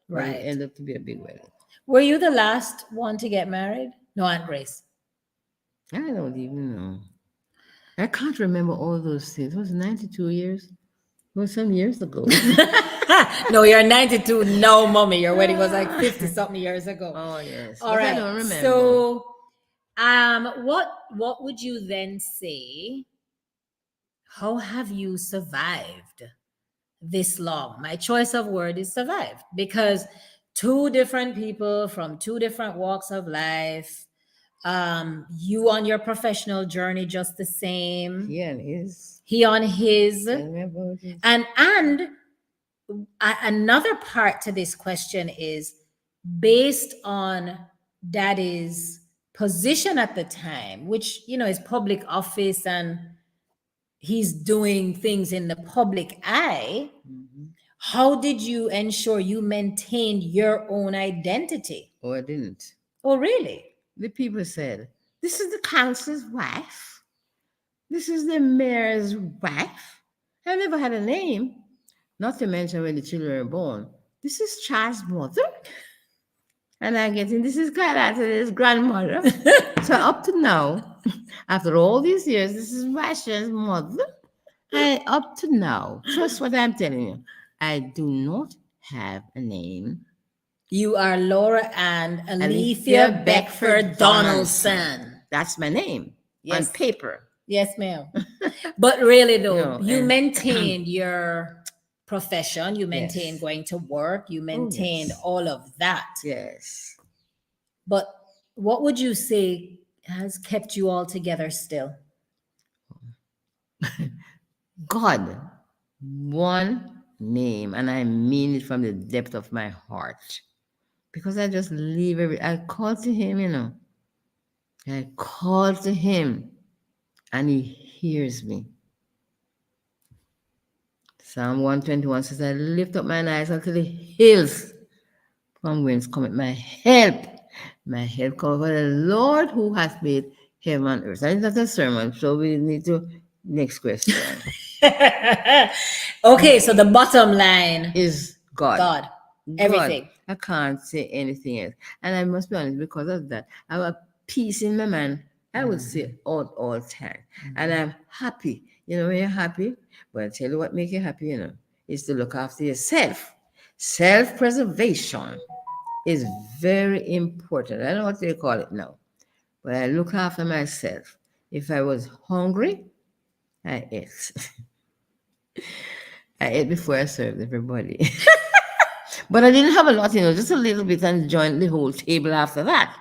Right. But it ended up to be a big wedding. Were you the last one to get married? No, Aunt Grace. I don't even know. I can't remember all those things. It was 92 years. It was some years ago. No, you're 92. No, mommy. Your wedding was like 50-something years ago. Oh, yes. All right. I don't remember. So, what would you then say? How have you survived this long? My choice of word is survived because 2 different people from 2 different walks of life. You on your professional journey just the same. He on his. He on his. And another part to this question is based on daddy's position at the time, which is public office and he's doing things in the public eye. Mm-hmm. How did you ensure you maintained your own identity? Oh, I didn't. Oh, really? The people said, this is the council's wife. This is the mayor's wife. I never had a name. Not to mention when the children were born. This is Charles' mother. And I'm getting, this is Carlotta's grandmother. So up to now, after all these years, this is Marsha-Ann's mother. I up to now, trust what I'm telling you. I do not have a name. You are Laura Ann Alethea Alethea Beckford Beckford Donaldson. Donaldson. That's my name on Yes, paper. yes, ma'am. But really, though, No, you and maintained your profession, you maintained yes. going to work, you Oh, maintained yes. all of that. Yes. But what would you say has kept you all together still? God, one name, and I mean it from the depth of my heart. Because I just leave I call to him, I call to him and he hears me. Psalm 121 says, I lift up mine eyes unto the hills, from whence cometh my help. My help cometh from the Lord who hath made heaven and earth. And that's a sermon, so we need to, next question. Okay, so the bottom line, Is God. God, God. everything. I can't say anything else. And I must be honest, because of that, I have a peace in my mind. I would say all time. And I'm happy. You know when you're happy? But I tell you what make you happy, is to look after yourself. Self-preservation is very important. I don't know what they call it now. But I look after myself. If I was hungry, I ate. I ate before I served everybody. But I didn't have a lot, just a little bit and joined the whole table after that.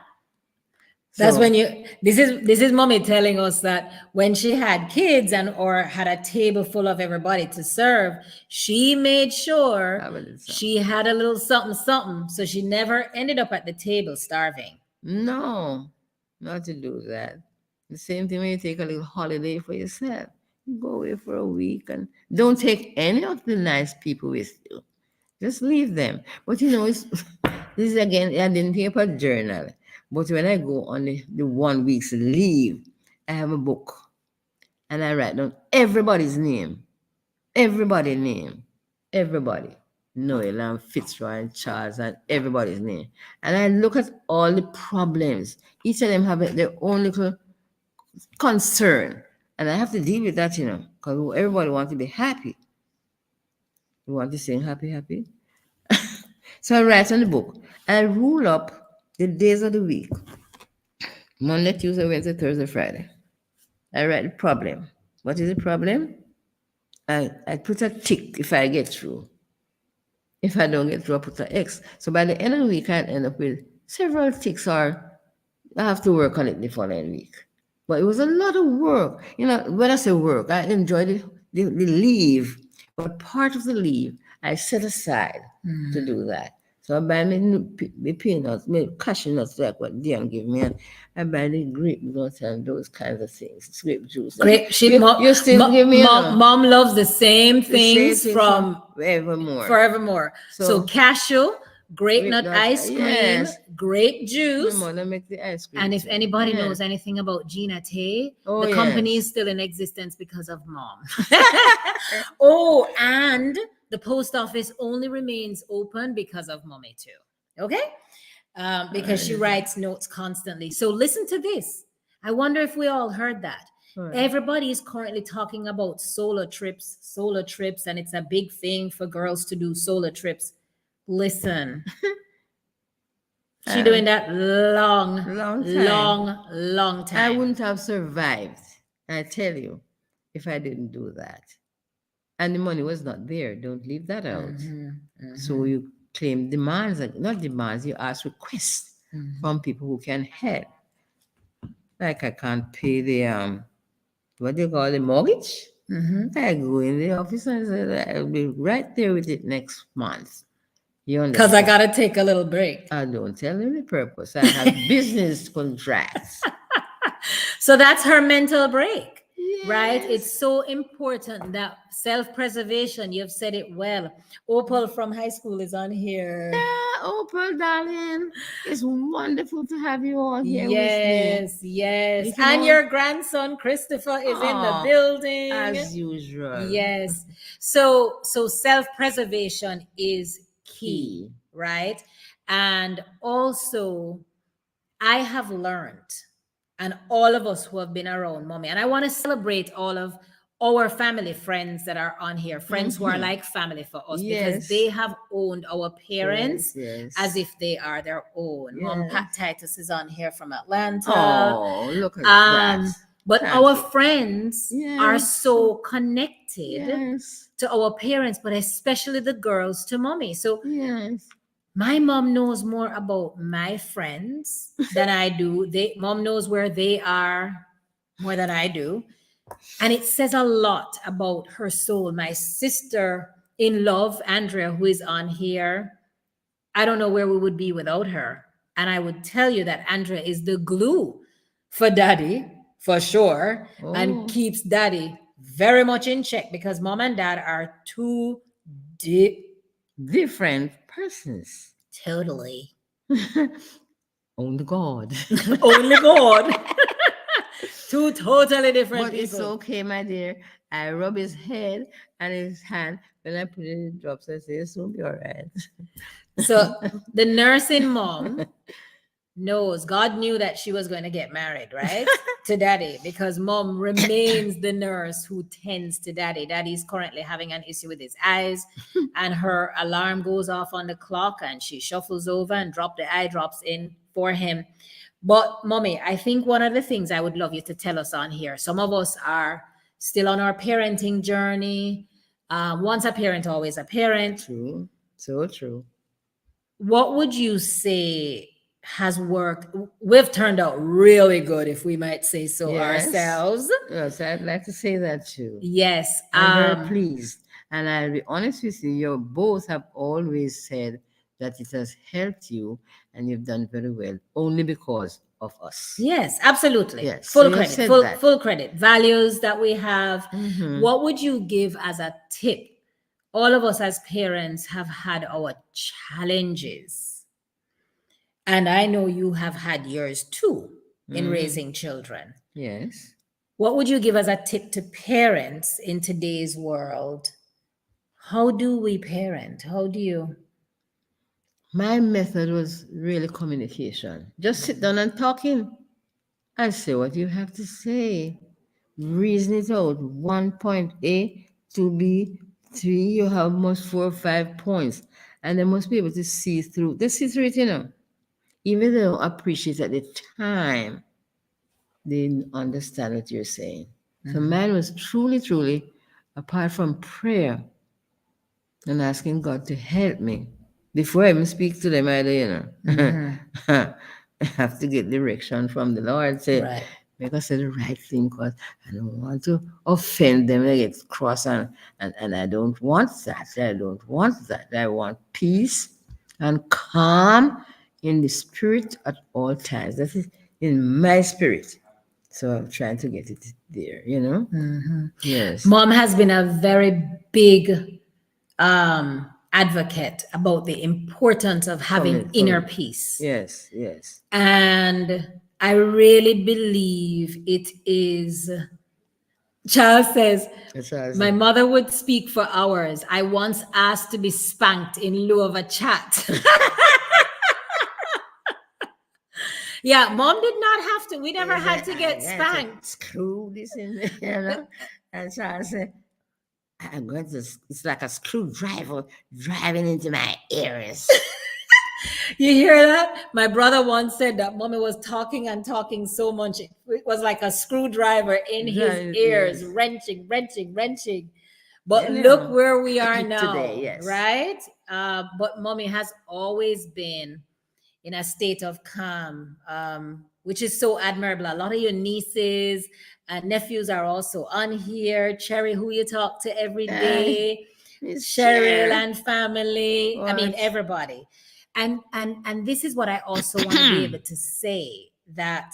That's when So, this is mommy telling us that when she had kids and or had a table full of everybody to serve, she made I sure will say, she had a little something something so she never ended up at the table starving. no, not to do that. The same thing when you take a little holiday for yourself. You go away for a week and don't take any of the nice people with you. Just leave them. But it's this is again, I didn't paper journal. But when I go on the 1 week's leave, I have a book and I write down everybody's name. Everybody's name. Everybody. Noel and Fitzroy and Charles and everybody's name. And I look at all the problems. Each of them have their own little concern. And I have to deal with that, because everybody wants to be happy. You want to sing happy, happy? So I write on the book. I rule up the days of the week. Monday, Tuesday, Wednesday, Thursday, Friday. I write the problem. What is the problem? I put a tick if I get through. If I don't get through, I put an X. So by the end of the week, I end up with several ticks, or I have to work on it the following week. But it was a lot of work. When I say work, I enjoyed the leave. But part of the leave, I set aside to do that. So I buy me peanuts, me cashew nuts, like what Dion give me, and I buy the grape nuts and those kinds of things, grape juice. Great. You still give me, Mom loves the same the same things things from from evermore. forevermore. So So cashew, grape grape nut nuts, ice cream, yes. grape My juice. mother make the ice cream And if too. anybody Yeah. knows anything about Gina Tay, Oh, the company yes. is still in existence because of mom. Oh, and the post office only remains open because of mommy too. Okay? Because she writes notes constantly. So listen to this. I wonder if we all heard that. Right. Everybody is currently talking about solo trips, and it's a big thing for girls to do solo trips. Listen, she doing that long, Long time. long I time. wouldn't have survived, I tell you, if I didn't do that. And the money was not there. Don't leave that out. So you claim demands, not demands, you ask requests from people who can help. Like I can't pay the what do you call the mortgage? I go in the office and say I'll be right there with it next month. You Because I understand? got to take a little break. I don't tell them the purpose. I have business contracts. So that's her mental break, right? Yes. It's so important that self-preservation, you've said it well. Opal from high school is on here. Opal, darling, it's wonderful to have you all here with Yes, me. yes. You can And all- your grandson Christopher is in the Aw, building. as usual. Yes. So self-preservation is key, Key. right? And also I have learned, and all of us who have been around mommy, and I want to celebrate our family friends that are on here, friends who are Mm-hmm. like family for us, because Yes. they have owned our Yes. parents as Yes. if they are their own. Mom Pat Yes. Titus is on here from Atlanta. Oh, look at that. Um, but our Thank you. friends are Yes. so connected Yes. to our parents, but especially the girls to mommy. So Yes. my mom knows more about my friends than I do. Mom knows where they are more than I do. And it says a lot about her soul. My sister in love, Andrea, who is on here, I don't know where we would be without her. And I would tell you that Andrea is the glue for daddy, for sure, and Oh, keeps daddy very much in check because mom and dad are two di- different persons. totally Only God. only God. Two totally different But it's people. okay, my dear. I rub his head and his hand. When I put it in the drops, I say, it's will be all right. So the nursing mom knows God knew that she was going to get married, right? To daddy, because mom remains the nurse who tends to daddy. Daddy is currently having an issue with his eyes, and her alarm goes off on the clock, and she shuffles over and drop the eye drops in for him. But mommy, I think one of the things I would love you to tell us on here, some of us are still on our parenting journey. Once a parent, always a parent. True. So true. What would you say has worked? We've turned out really good, if we might say so Yes. ourselves. Yes, I'd like to say that too. Yes. I'm very pleased. And I'll be honest with you, you both have always said that it has helped you and you've done very well only because of us. Yes, absolutely. Yes. So Full you have credit, said that. full credit. Values that we have. Mm-hmm. What would you give as a tip? All of us as parents have had our challenges. And I know you have had yours too in raising children. Yes. What would you give as a tip to parents in today's world? How do we parent? How do you? My method was really communication. Just sit down and talking and say what you have to say. Reason it out. 1 point A to B, three, you have almost 4 or 5 points. And they must be able to see through. They see through it, Even though they don't appreciate at the time, they didn't understand what you're saying. So mine was truly, truly, apart from prayer and asking God to help me. Before I even speak to them either, I have to get direction from the Lord. Say, Right. make us say the right thing because I don't want to offend them. They get cross and I don't want that. I don't want that. I want peace and calm in the spirit at all times. That is in my spirit. So I'm trying to get it there. Yes. Mom has been a very big advocate about the importance of having inner peace. Yes, yes. And I really believe it is. Charles says, That's how I my say. mother would speak for hours. I once asked to be spanked in lieu of a chat. Yeah, mom did not have to. We never had to get spanked. Screw this in there, And so I said, I'm going to, it's like a screwdriver driving into my ears. You hear that? My brother once said that mommy was talking and talking so much, it was like a screwdriver in his Right, ears, yes. wrenching, wrenching, wrenching. But look Anyhow, where we are now, today, yes. right? But mommy has always been in a state of calm, which is so admirable. A lot of your nieces and nephews are also on here. Cherry, who you talk to every day, Miss Cheryl Cher. and family. I mean, What? everybody. And this is what I also want to be able to say that.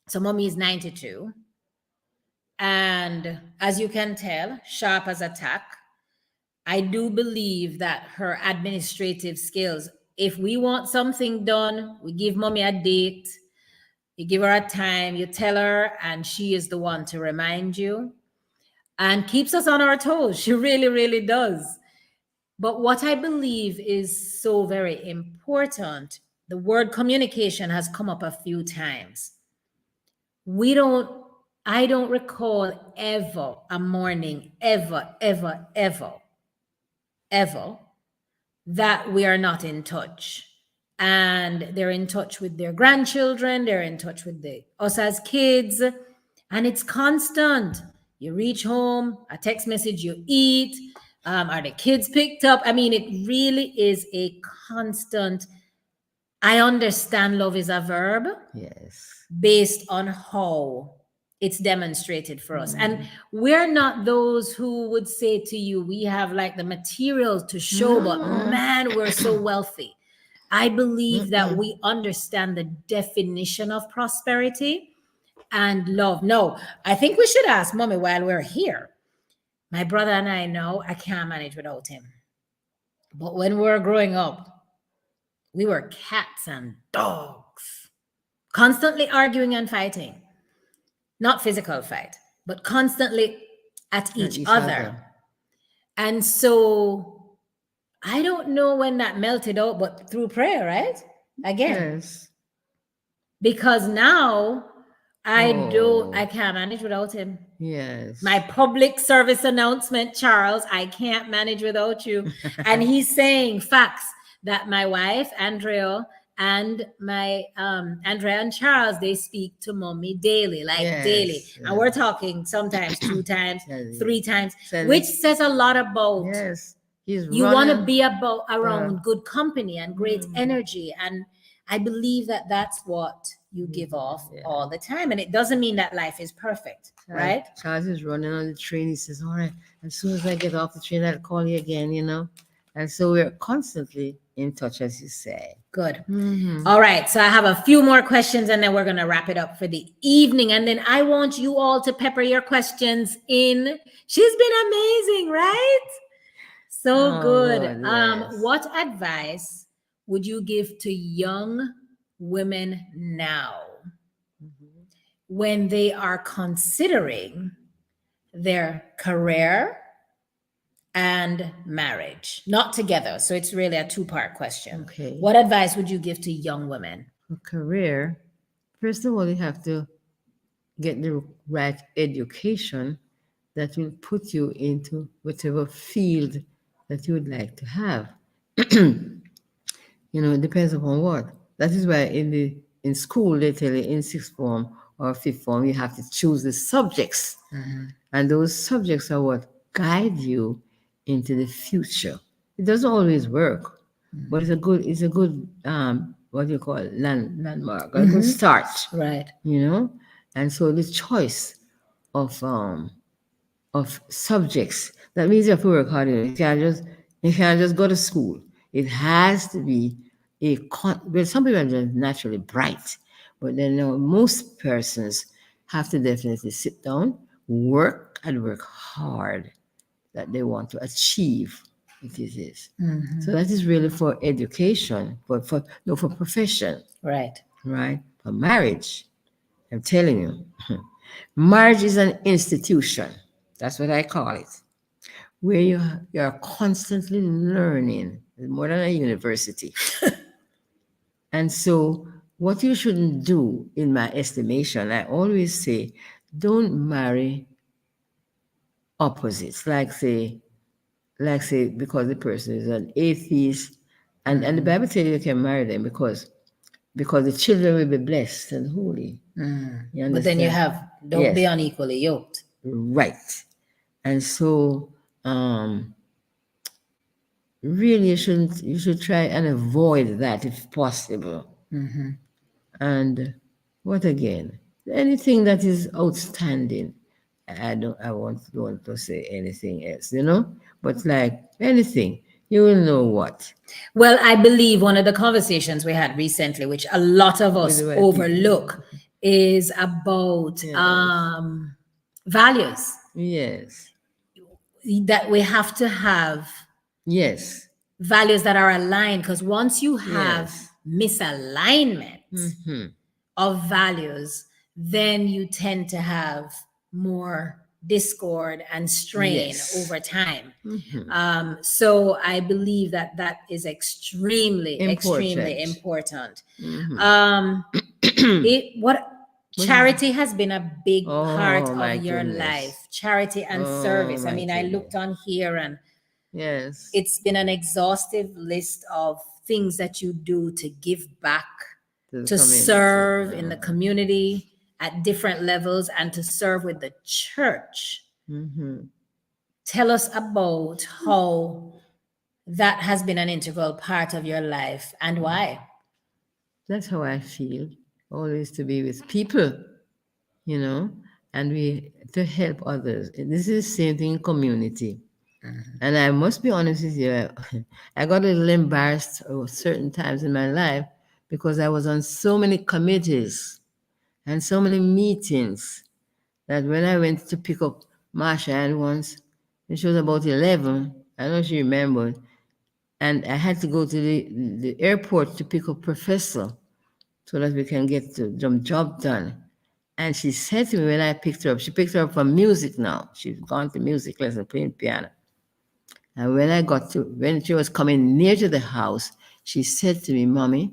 So, mommy is 92, and as you can tell, sharp as a tack. I do believe that her administrative skills, if we want something done, we give mommy a date, you give her a time, you tell her, and she is the one to remind you and keeps us on our toes. She really, really does. But what I believe is so very important, the word communication has come up a few times. We don't I don't recall ever a morning, ever, that we are not in touch. And they're in touch with their grandchildren, they're in touch with us as kids, and it's constant. You reach home, a text message, you eat, are the kids picked up? I mean, it really is a constant. I understand love is a verb Yes. based on how it's demonstrated for us. And we're not those who would say to you, we have like the material to show, but man, we're so wealthy. I believe that we understand the definition of prosperity and love. No, I think we should ask mommy while we're here. My brother and I know I can't manage without him. But when we were growing up, we were cats and dogs, constantly arguing and fighting. Not physical fight, but constantly at each other. And so I don't know when that melted out, but through prayer, right? Again. Yes. Because now I can't manage without him. Yes. My public service announcement, Charles, I can't manage without you. And he's saying facts that my wife, Andrea, and my Andrea and Charles, they speak to mommy daily, like daily. And we're talking sometimes 2 times, 3 times, which says a lot about you want to be around good company and great energy. And I believe that that's what you give off all the time. And it doesn't mean that life is perfect, right? Charles is running on the train. He says, all right, as soon as I get off the train, I'll call you again, you know. And so we're constantly in touch, as you say. Good. All right. So I have a few more questions and then we're going to wrap it up for the evening. And then I want you all to pepper your questions in. She's been amazing, right? So good. What advice would you give to young women now when they are considering their career and marriage, not together? So it's really a 2-part question. Okay. What advice would you give to young women? For career, first of all, you have to get the right education that will put you into whatever field that you would like to have. You know, it depends upon what. That is why in school they tell you in 6th form or 5th form you have to choose the subjects, and those subjects are what guide you into the future. It doesn't always work, but it's a good what do you call it, landmark, a good start, right? You know, and so the choice of subjects, that means you have to work hard. You can't just go to school. It has to be well, some people are just naturally bright, but then most persons have to definitely sit down, work hard that they want to achieve. It is. So that is really for education, for profession. Right. For marriage, I'm telling you, marriage is an institution. That's what I call it, where you are constantly learning, more than a university. And so what you shouldn't do, in my estimation, I always say, don't marry opposites, like say, because the person is an atheist, and the Bible tells you can marry them because the children will be blessed and holy. But then you have, don't be unequally yoked. Right. And so really you should try and avoid that if possible. And what again? Anything that is outstanding. I don't want to say anything else, you know? But like anything, you will know what. Well, I believe one of the conversations we had recently, which a lot of us overlook, is about values. Yes. That we have to have values that are aligned, because once you have misalignment of values, then you tend to have more discord and strain over time. So I believe that is extremely important. What is it? Charity has been a big part Oh of my your goodness. life. Charity and Oh service. I my mean, I goodness. looked on here and Yes. it's been an exhaustive list of things that you do to give back, To the to community. serve in the community at different levels, and to serve with the church. Mm-hmm. Tell us about how that has been an integral part of your life and why. That's how I feel. Always to be with people, you know, and we to help others. This is the same thing in community. And I must be honest with you, I got a little embarrassed at certain times in my life because I was on so many committees and so many meetings that when I went to pick up Marsha-Ann once, when she was about 11, I don't know if she remembered, and I had to go to the airport to pick up Professor so that we can get the job done. And she said to me when I picked her up, she picked her up from music now. She's gone to music lesson, playing piano. And when she was coming near to the house, she said to me, Mommy,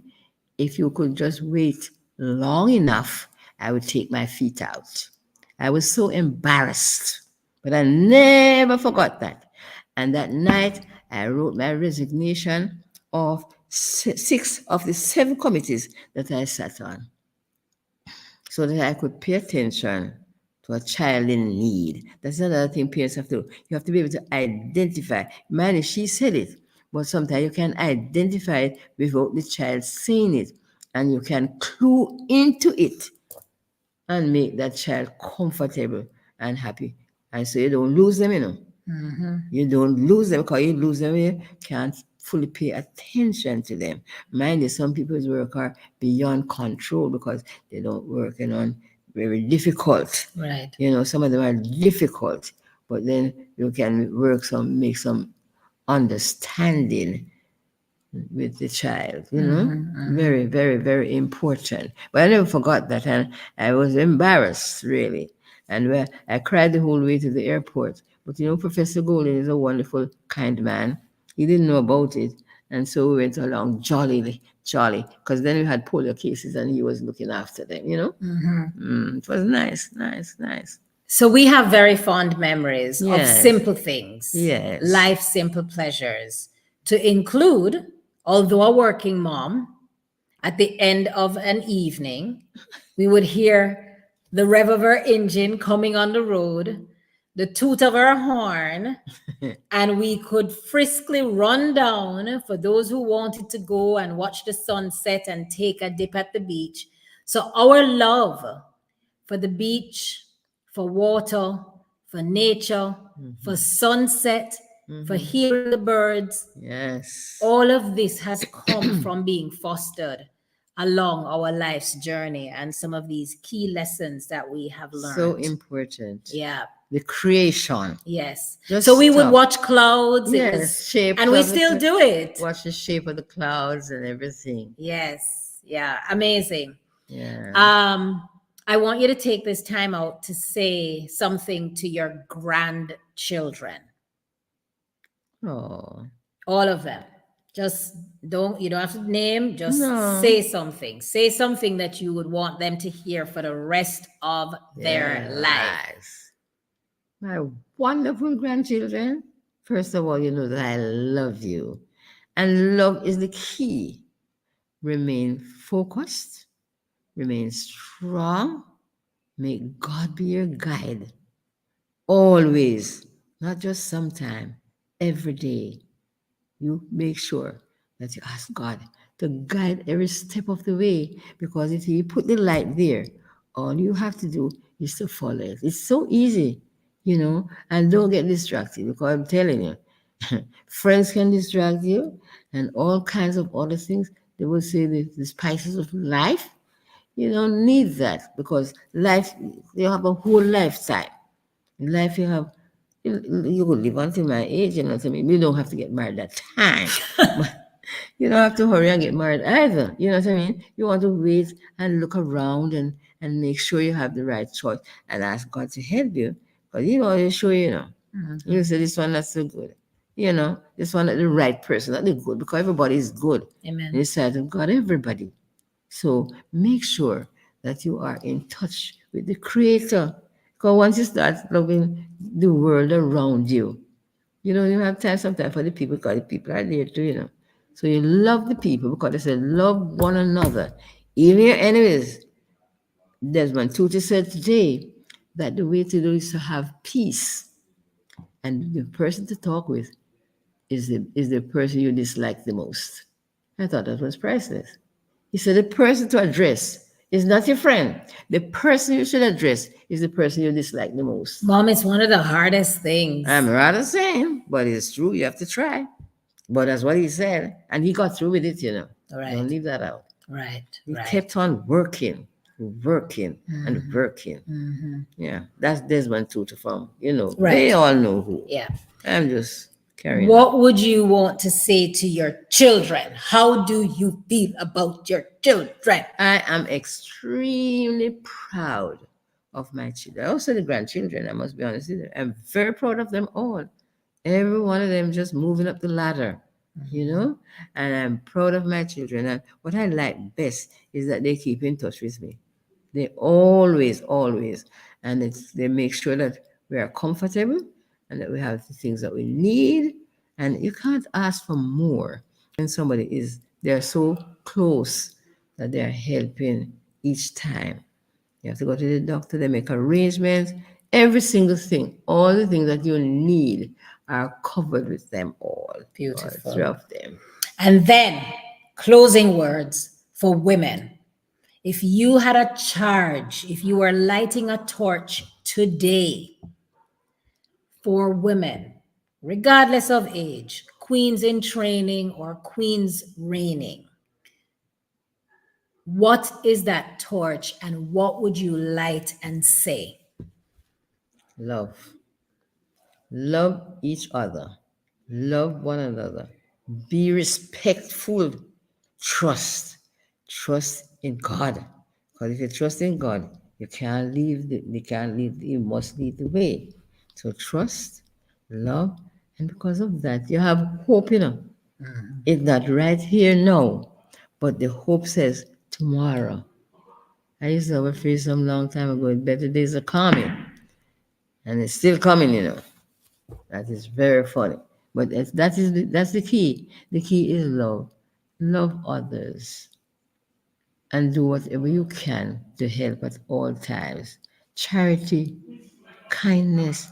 if you could just wait long enough, I would take my feet out. I was so embarrassed, but I never forgot that. And that night, I wrote my resignation of 6 of the 7 committees that I sat on so that I could pay attention to a child in need. That's another thing parents have to do. You have to be able to identify. Man, she said it, but sometimes you can identify it without the child saying it, and you can clue into it and make that child comfortable and happy. And so you don't lose them, you know. You don't lose them because you lose them, you can't fully pay attention to them. Mind you, some people's work are beyond control because they don't work on very difficult. Right. Some of them are difficult, but then you can make some understanding with the child, very, very, very important. But I never forgot that, and I was embarrassed, really. And I cried the whole way to the airport. But Professor Golden is a wonderful, kind man. He didn't know about it. And so we went along jolly, because then we had polio cases and he was looking after them. It was nice, nice, nice. So we have very fond memories of Yes. simple things, Yes. life simple pleasures, to include, although a working mom, at the end of an evening, we would hear the rev of our engine coming on the road, the toot of our horn, and we could friskly run down for those who wanted to go and watch the sunset and take a dip at the beach. So our love for the beach, for water, for nature, for sunset, for hearing the birds, Yes. all of this has come from being fostered along our life's journey and some of these key lessons that we have learned. So important. Yeah. The creation. Yes. Just so we would stop. watch clouds. Yes, It was, shapes and we of the still do it. Watch the shape of the clouds and everything. Yes. Yeah. Amazing. Yeah. I want you to take this time out to say something to your grandchildren. Oh. All of them. Just you don't have to name, just No. say something. Say something that you would want them to hear for the rest of their life. My wonderful grandchildren. First of all, you know that I love you. And love is the key. Remain focused, remain strong, make God be your guide. Always, not just sometime, every day. You make sure that you ask God to guide every step of the way, because if you put the light there, all you have to do is to follow it. It's so easy, and don't get distracted, because I'm telling you, friends can distract you and all kinds of other things. They will say the spices of life. You don't need that, because life, you have a whole lifetime. In life, you could live until my age, I mean, you don't have to get married that time. But you don't have to hurry and get married either. You know what I mean? You want to wait and look around and make sure you have the right choice and ask God to help you. But you sure you say this one not so good. This one not the right person, not the good, because everybody is good. Amen. In the sight of God, everybody. So make sure that you are in touch with the Creator. Because once you start loving the world around you, you don't even have time sometimes for the people because the people are there too, So you love the people because they say love one another, even your enemies. Desmond Tutu said today that the way to do is to have peace. And the person to talk with is the person you dislike the most. I thought that was priceless. He said the person to address is not your friend. The person you should address is the person you dislike the most. Mom, it's one of the hardest things. I'm rather saying, but it's true. You have to try. But that's what he said. And he got through with it, Right. Don't leave that out. Right. He kept on working, and working. Yeah, that's Desmond Tutu from, they all know who. Yeah. I'm just carrying on. What would you want to say to your children? How do you feel about your children? I am extremely proud of my children. Also the grandchildren, I must be honest with you. I'm very proud of them all. Every one of them just moving up the ladder, and I'm proud of my children. And what I like best is that they keep in touch with me. They always, and they make sure that we are comfortable and that we have the things that we need. And you can't ask for more when they're so close that they're helping each time. You have to go to the doctor, they make arrangements, every single thing, all the things that you need are covered with them all. Beautiful. All three of them. And then, closing words for women. If you had a charge, if you were lighting a torch today for women, regardless of age, queens in training or queens reigning, what is that torch and what would you light and say? Love. Love each other. Love one another. Be respectful. Trust. Trust in God. Because if you trust in God, you must lead the way. So trust, love, and because of that, you have hope, It's not right here now, but the hope says tomorrow. I used to have a phrase some long time ago, better days are coming. And it's still coming. That is very funny. But that's the key. The key is love. Love others. And do whatever you can to help at all times. Charity, kindness.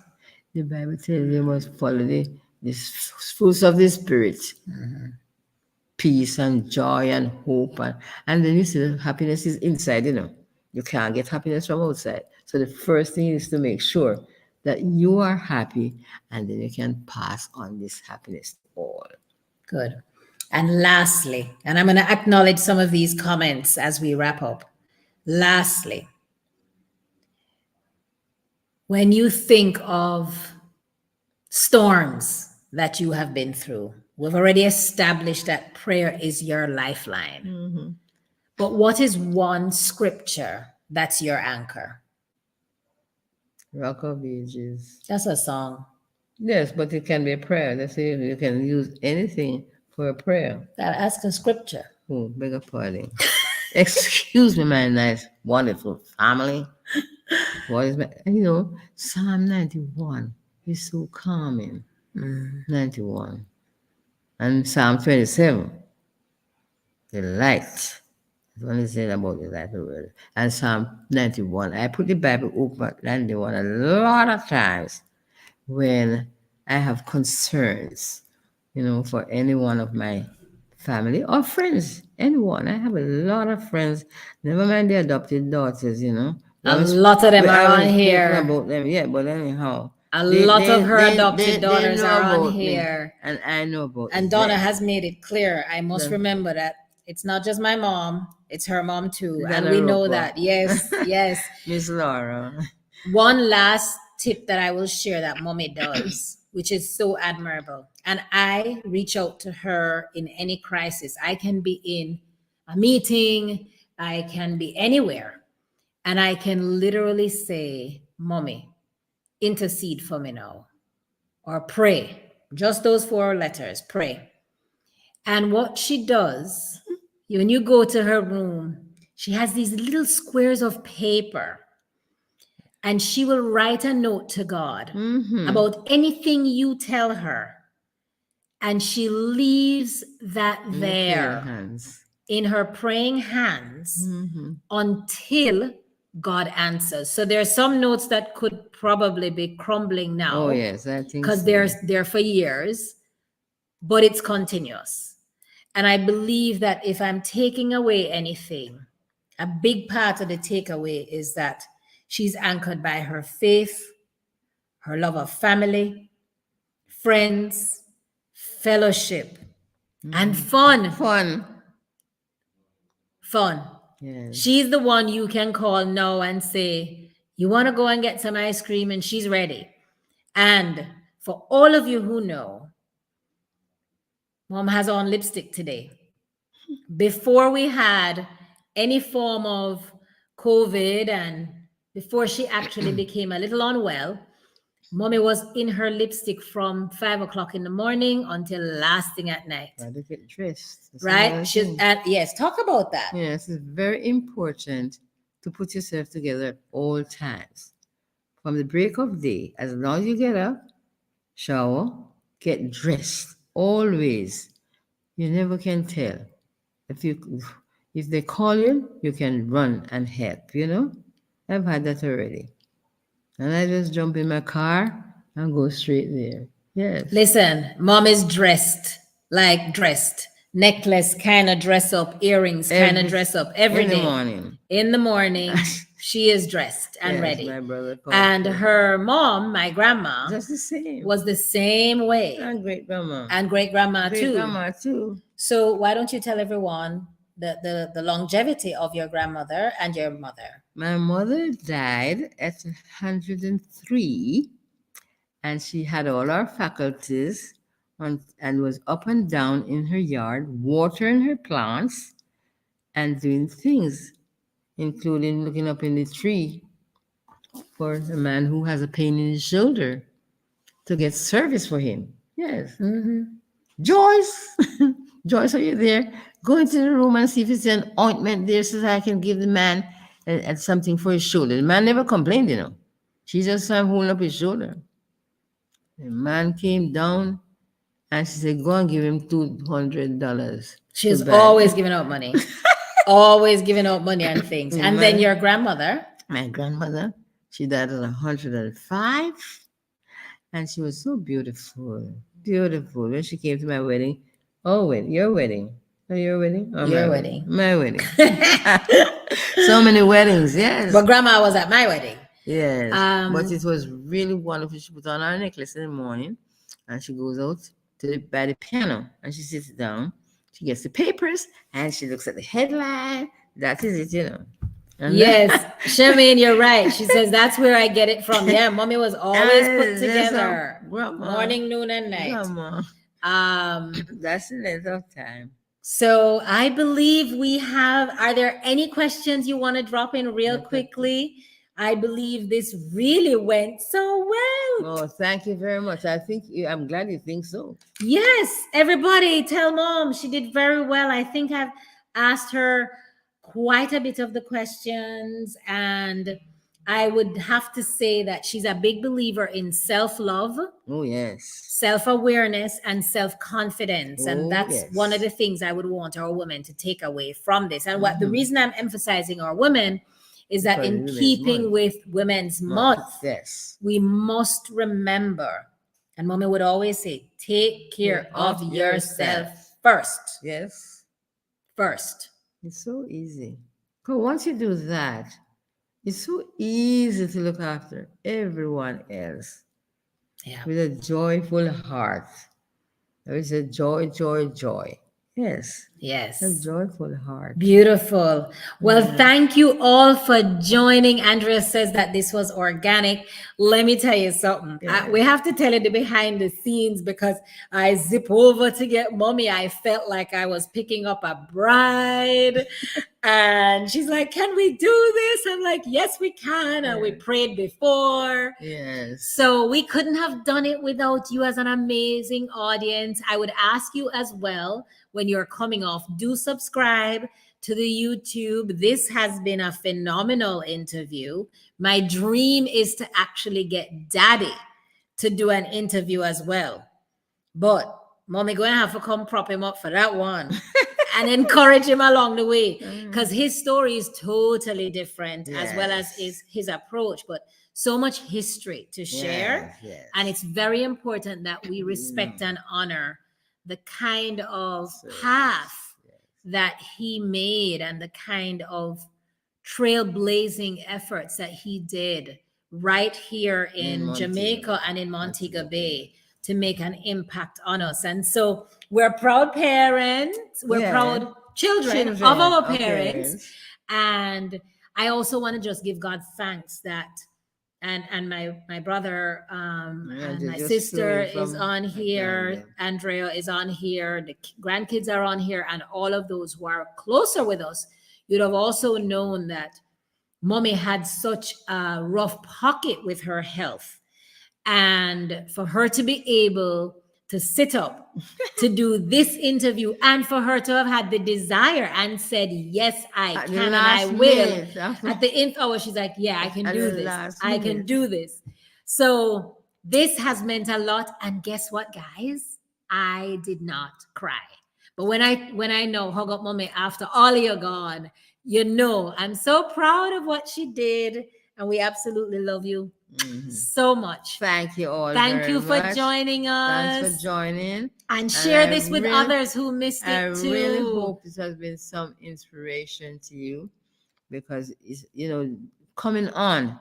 The Bible tells you must follow the fruits of the Spirit. Peace and joy and hope. And then you see the happiness is inside, You can't get happiness from outside. So the first thing is to make sure that you are happy, and then you can pass on this happiness to all. Good. And lastly, and I'm going to acknowledge some of these comments as we wrap up. Lastly, when you think of storms that you have been through, we've already established that prayer is your lifeline. But what is one scripture that's your anchor? Rock of Ages. That's a song. Yes, but it can be a prayer. Let's say you can use anything for a prayer. Ask a scripture. Oh, beg your pardon. Excuse me, my nice, wonderful family. What is Psalm 91 is so calming. 91. And Psalm 27, the light. That's what it said about the light of the world. And Psalm 91. I put the Bible open at 91 a lot of times when I have concerns, for any one of my family or friends, anyone. I have a lot of friends, never mind the adopted daughters, A lot of them are on here. About them, yeah, but anyhow. A lot of her adopted daughters are on here. And I know about And Donna has made it clear. I must remember that it's not just my mom, it's her mom too. And we know that. Yes, yes. Miss Laura. One last tip that I will share that mommy does, which is so admirable. And I reach out to her in any crisis. I can be in a meeting, I can be anywhere. And I can literally say, Mommy, intercede for me now. Or pray. Just those 4 letters, pray. And what she does, when you go to her room, she has these little squares of paper, and she will write a note to God about anything you tell her. And she leaves that In your praying there hands. in her praying hands until God answers. So there are some notes that could probably be crumbling now. Oh yes, I think because so. they're there for years, but it's continuous. And I believe that if I'm taking away anything, a big part of the takeaway is that she's anchored by her faith, her love of family, friends, fellowship, and fun. Fun. Fun. Yes. She's the one you can call now and say, you want to go and get some ice cream, and she's ready. And for all of you who know, Mom has on lipstick today. Before we had any form of COVID and before she actually became a little unwell, Mommy was in her lipstick from 5 o'clock in the morning until last thing at night. Try to get dressed. That's Right? another She's thing. at, yes, talk about that. Yes, it's very important to put yourself together at all times. From the break of day, as long as you get up, shower, get dressed. Always. You never can tell. If they call you, you can run and help, you know? I've had that already. And I just jump in my car and go straight there. Yes. Listen, Mom is dressed, like dressed. Necklace kind of dress up, earrings kind of dress up every day. In the morning. In the morning, she is dressed and Yes, ready. my brother And called me. her mom, my grandma, Just the same. was the same way. And great grandma. And great grandma Great too. grandma too. So why don't you tell everyone the longevity of your grandmother and your mother? My mother died at 103, and she had all her faculties and was up and down in her yard, watering her plants and doing things, including looking up in the tree for a man who has a pain in his shoulder to get service for him. Yes. Joyce, Joyce, are you there? Go into the room and see if it's an ointment there so that I can give the man something for his shoulder. The man never complained, you know. She just saw him holding up his shoulder. The man came down and she said, go and give him $200. She's always giving out money. Always giving out money on things. Yeah, And then your grandmother? My grandmother, she died at 105. And she was so beautiful. Beautiful. When she came to my wedding, your wedding. Oh, your wedding? Oh, Your my wedding. My wedding. So many weddings, yes. But grandma was at my wedding. Yes. But it was really wonderful. She put on her necklace in the morning and she goes out by the piano and she sits down. She gets the papers and she looks at the headline. That is it, you know. And yes, Charmaine, you're right. She says that's where I get it from. Yeah, Mommy was always put together, morning, noon, and night. Grandma. That's the length of time. So I believe we have. Are there any questions you want to drop in real quickly? I believe this really went so well. Oh, thank you very much. I'm glad you think so. Yes, everybody tell Mom she did very well. I think I've asked her quite a bit of the questions, and I would have to say that she's a big believer in self-love. Oh, yes. Self-awareness and self-confidence. And that's one of the things I would want our women to take away from this. And what the reason I'm emphasizing our women is that in keeping with Women's Month, we must remember, and Mommy would always say, take care of yourself first. Yes. First. It's so easy. Because once you do that, it's so easy to look after everyone else. Yeah. With a joyful heart. There is a joy, joy, joy. Yes. Yes. A joyful heart. Beautiful. Well, thank you all for joining. Andrea says that this was organic. Let me tell you something. We have to tell you the behind the scenes because I zip over to get Mommy. I felt like I was picking up a bride. And she's like, can we do this? I'm like, yes, we can. And we prayed before. Yes. So we couldn't have done it without you as an amazing audience. I would ask you as well, when you're coming off, do subscribe to the YouTube. This has been a phenomenal interview. My dream is to actually get Daddy to do an interview as well. But Mommy going to have to come prop him up for that one and encourage him along the way, because his story is totally different, as well as his approach, but so much history to share. And it's very important that we respect and honor the kind of path that he made and the kind of trailblazing efforts that he did right here in Jamaica and in Montego Bay to make an impact on us. And so we're proud parents, we're proud children of our parents. And I also want to just give God thanks that and my brother and my sister is on here, Andrea is on here, the grandkids are on here, and all of those who are closer with us. You'd have also known that Mommy had such a rough pocket with her health. And for her to be able to sit up to do this interview, and for her to have had the desire and said, yes, I can and I will. At the nth hour, she's like, yeah, I can do this. I can do this. So this has meant a lot. And guess what, guys? I did not cry. But when I know Hug Up Mommy after all you're gone, you know, I'm so proud of what she did. And we absolutely love you so much. Thank you all. Thank you for joining us. Thanks for joining. And share this with others who missed it too. I really hope this has been some inspiration to you, because it's, you know, coming on,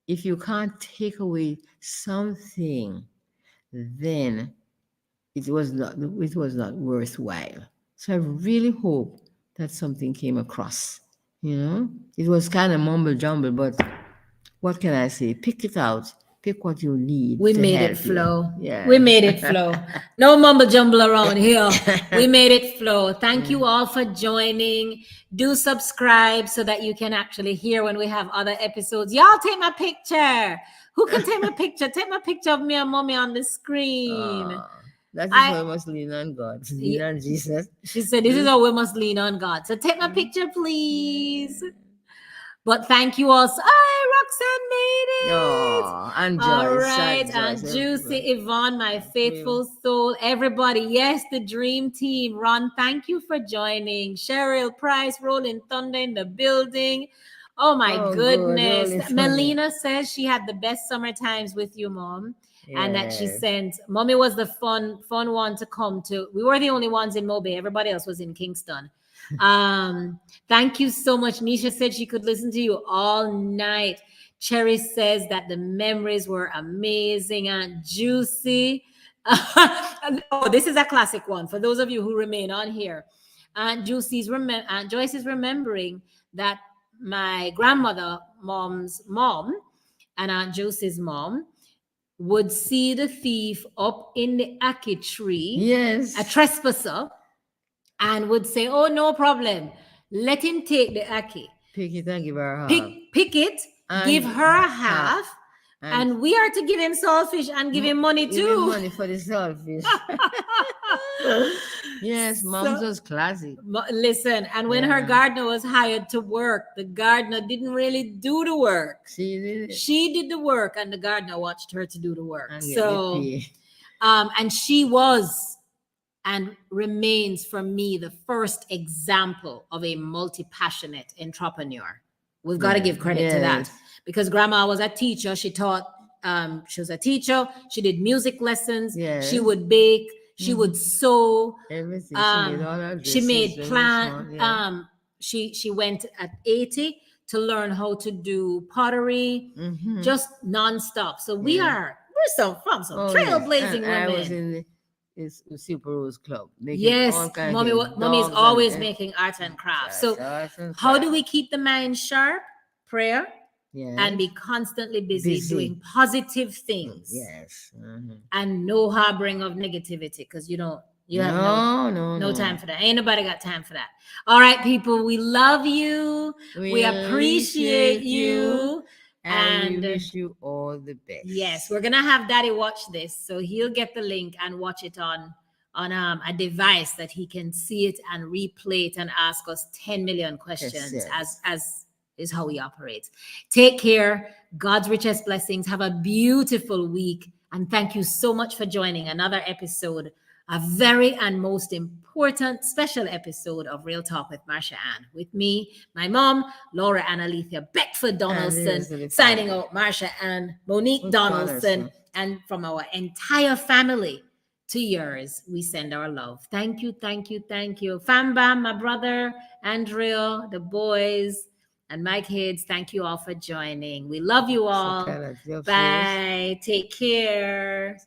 if you can't take away something, then it was not worthwhile. So I really hope that something came across. You know, it was kind of mumble jumble, but what can I say? Pick it out. Pick what you need. We made it flow. Yeah. We made it flow. No mumble jumble around here. We made it flow. Thank you all for joining. Do subscribe so that you can actually hear when we have other episodes. Y'all take my picture. Who can take my picture? Take my picture of me and Mommy on the screen. That is how we must lean on God. Lean on Jesus. She said, this is how we must lean on God. So take my picture, please. But thank you all. Roxanne made it. Oh, and Joyce. All right. And Juicy, Yvonne, my faithful soul. Everybody. Yes, the dream team. Ron, thank you for joining. Cheryl Price, Rolling Thunder in the building. Oh, my goodness. Melina says she had the best summer times with you, Mom. Yes. And that she sent, Mommy was the fun one to come to. We were the only ones in Mobay. Everybody else was in Kingston. Thank you so much. Nisha said she could listen to you all night. Cherry says that the memories were amazing and juicy. Oh, this is a classic one for those of you who remain on here. And Joyce is remembering that my grandmother, Mom's mom, and Aunt Josie's mom would see the thief up in the ackee tree, yes, a trespasser, and would say, oh, no problem. Let him take the ackee. Pick it and give her a half. Pick it, and give her a half, and we are to give him saltfish and give him money too. Give him money for the saltfish. Yes, Mom's was classic. Listen, and when her gardener was hired to work, the gardener didn't really do the work. She did it. She did the work, and the gardener watched her to do the work. So, and she was and remains for me the first example of a multi-passionate entrepreneur. We've got to give credit to that, because Grandma was a teacher. She taught. She was a teacher. She did music lessons. Yes. She would bake. She would sew. Everything. She made plans. She went at 80 to learn how to do pottery, just nonstop. So we're some trailblazing women. I was in the Super Rose Club. Yes, Mommy is always making art and crafts. So how do we keep the mind sharp? Prayer. Yes. And be constantly busy doing positive things. Yes. And no harboring of negativity, because you have no time for that. Ain't nobody got time for that. All right, people, we love you. We appreciate you. And we wish you all the best. Yes, we're going to have Daddy watch this. So he'll get the link and watch it on on a device that he can see it and replay it and ask us 10 million questions, Questions. as is how he operates. Take care. God's richest blessings. Have a beautiful week. And thank you so much for joining another episode, a very and most important special episode of Real Talk with Marsha-Ann. With me, my mom, Laura Annalethea Beckford Donaldson, signing out, Marsha-Ann, Monique Donaldson, and from our entire family to yours, we send our love. Thank you, thank you, thank you. Fam Bam, my brother, Andrea, the boys, and my kids, thank you all for joining. We love you all. Bye. Take care.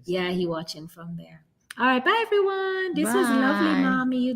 Yeah, he watching from there. All right, bye everyone. This was lovely, mommy. You